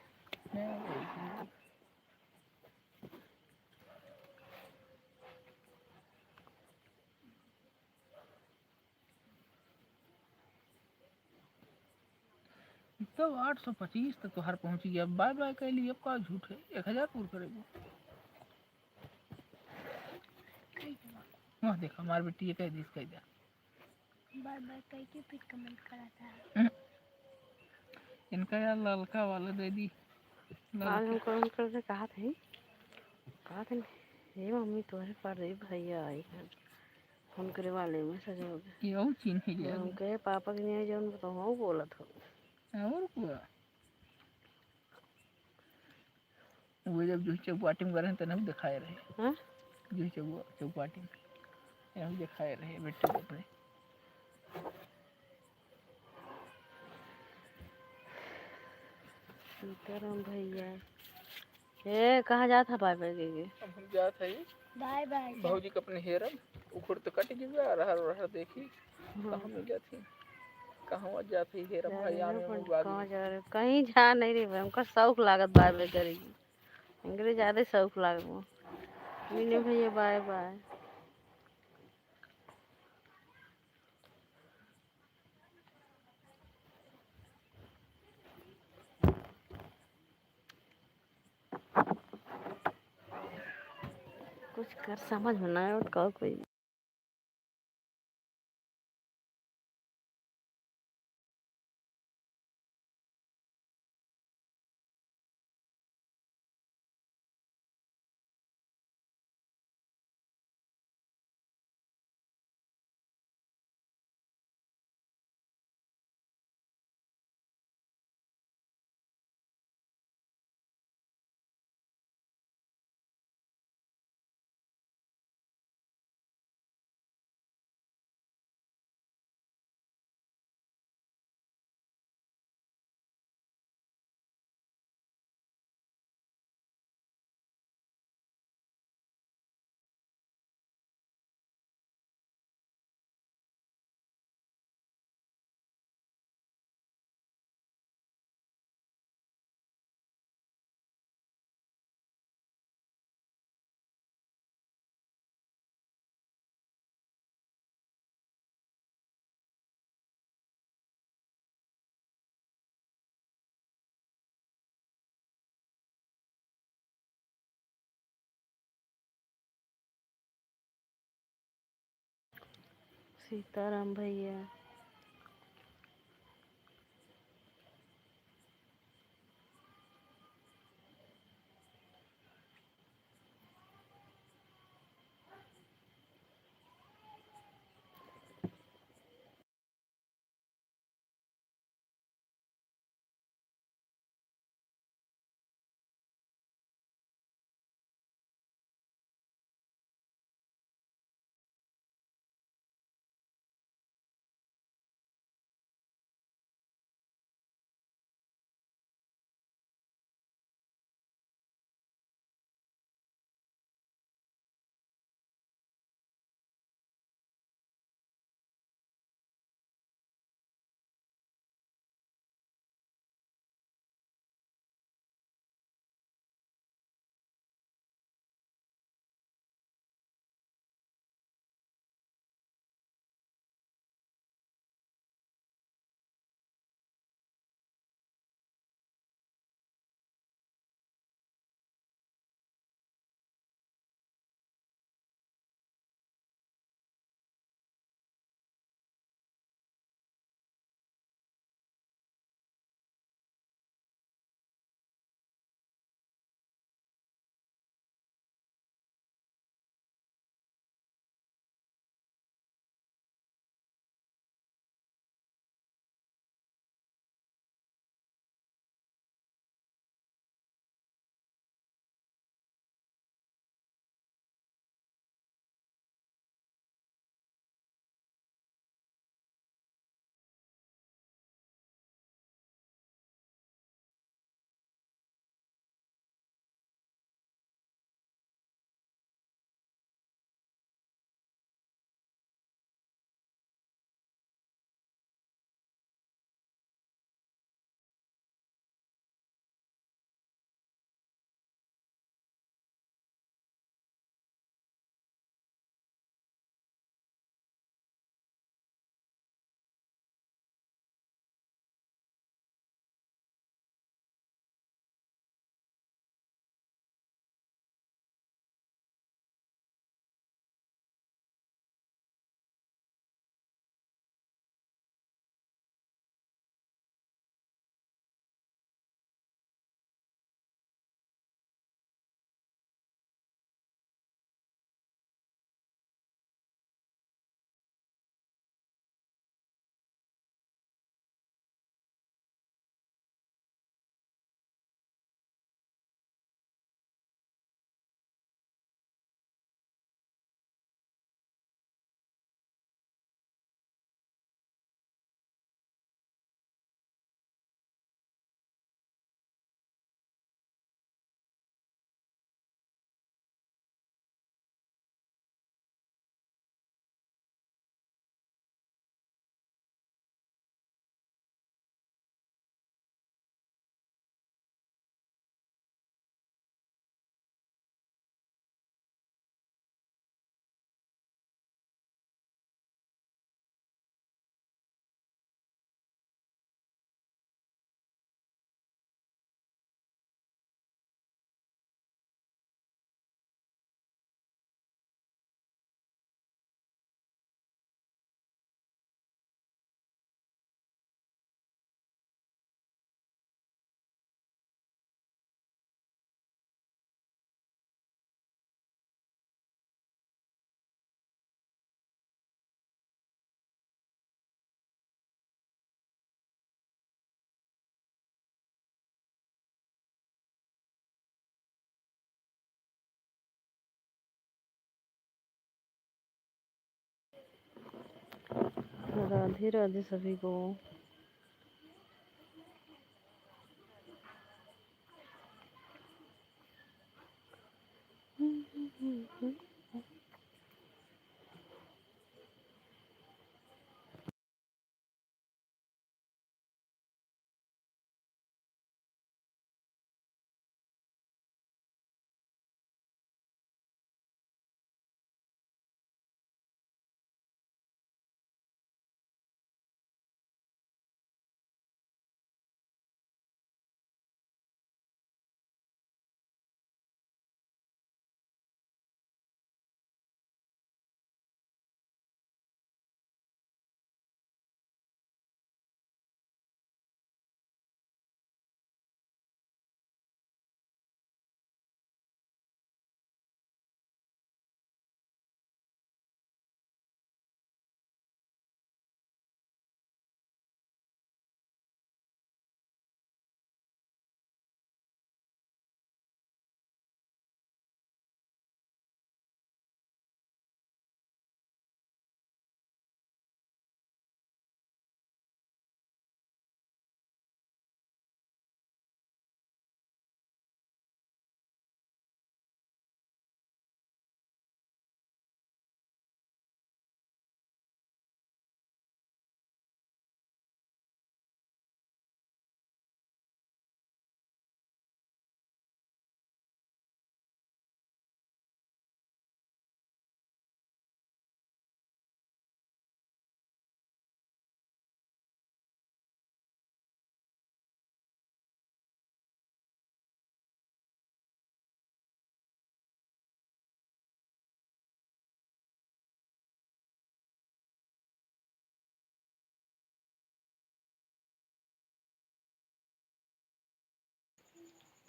तो 825 तक तो हर पहुंच गया बाय बाय कह लिए अब का झूठ है 1000 पूर करेगा वहाँ देखा हमार बेटी ये कह दी कह दिया बाय बाय कह के फिर कमेंट कराता है इनका यार ललका वाला दे दी आज हम कमेंट करके कहा थे हे मम्मी तुम्हारे पर भैया आई हैं फोन करे वाले में सजा ये और चीन ही गया हम कहे पापा के नहीं जौन बताओ बोला था और क्या वो जब जो चौपाटी में गए तो नहीं दिखाए रहे हाँ जो चौपाटी में नहीं दिखाए रहे बेटे को अपने सीताराम भैया ए कहाँ जाता बाय बाय के अब हम जात है बाय बाय भौजी के अपने हेरम उखड़ तो कट गया रहा देखी कहाँ मिल जाती कहाँ जाती हेरम भाई आने में कहाँ जा रहे कहीं जा नहीं रही हमका शौक लागत बाय बाय करेगी अंग्रेज ज्यादा शौक लागत मीने भैया बाय बाय कुछ कर समझ में ना आया कोई सीताराम भैया। राधे राधे सभी को।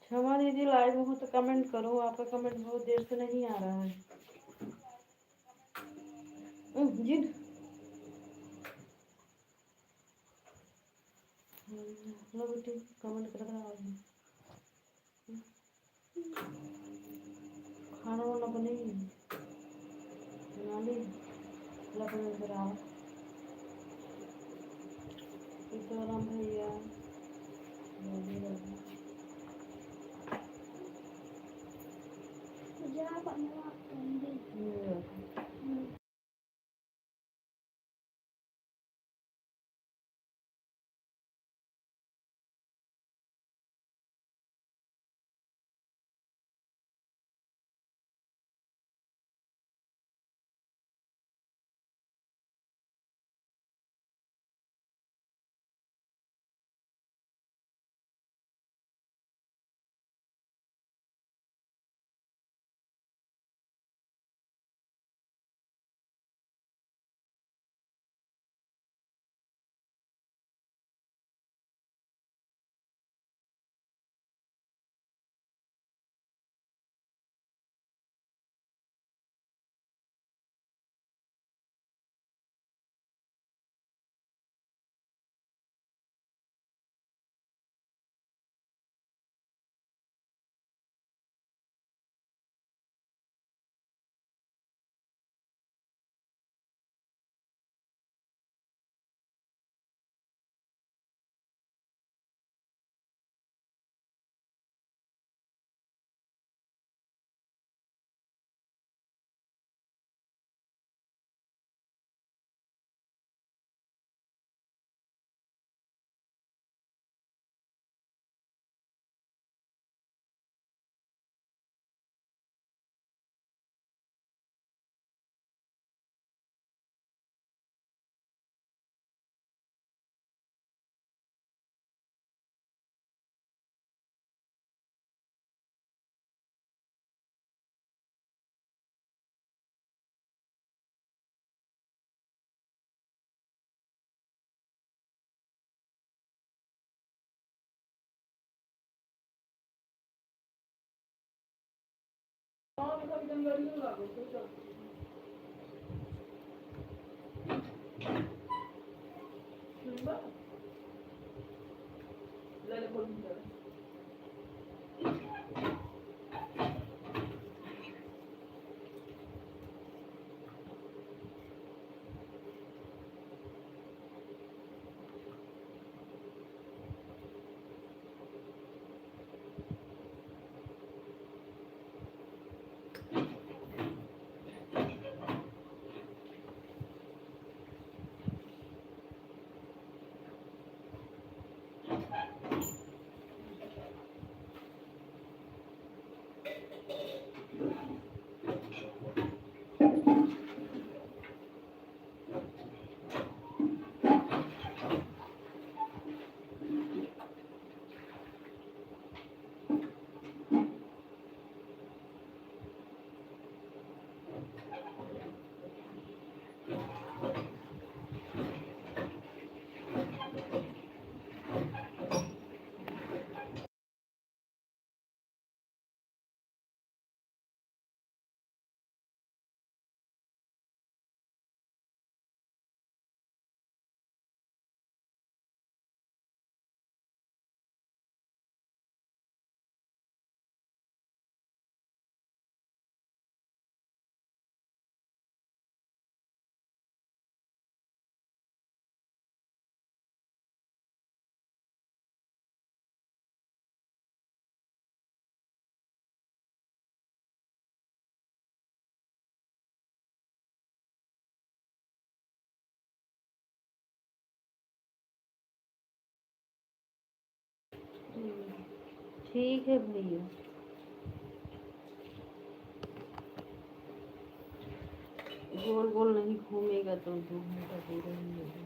क्षमा दीदी, लाइव हो तो कमेंट करो, आपका कमेंट बहुत देर से नहीं आ रहा है। जी लो बेटी, कमेंट कर रहा है। खाना वाना बनेगी, बना ली, ला कमेंट करा। सीताराम भैया, राधे राधे। ठीक है भैया, गोल गोल नहीं घूमेगा तो 2 घंटा पूरा ही होगा।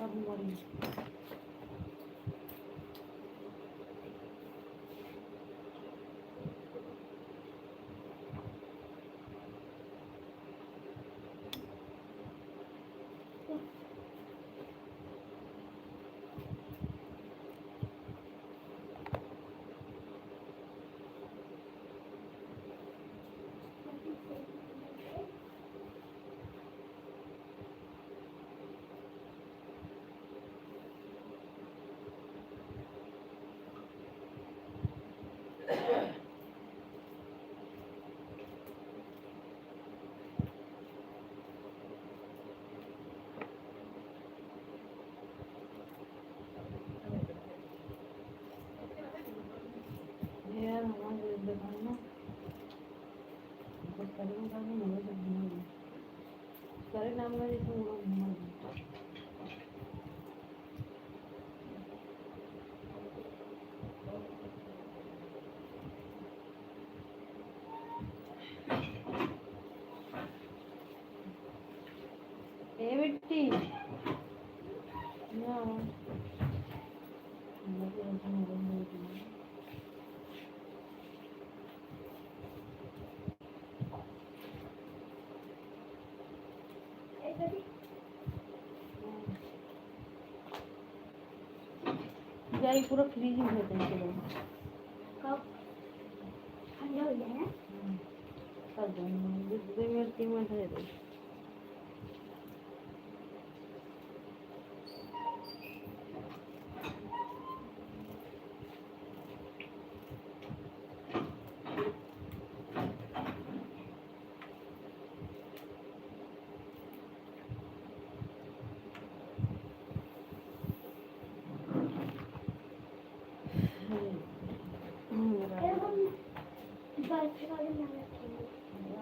अब मरी यार हमारे दुकान कुछ करेंगे तो नहीं हो करे नाम का जैसे ए बेटी ना जाई पूरा फ्रीजिंग होता है चलो कब ठंडा हो जाए ना कर दो 2 मिनट 3 मिनट है तो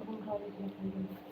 हम खा रहे हैं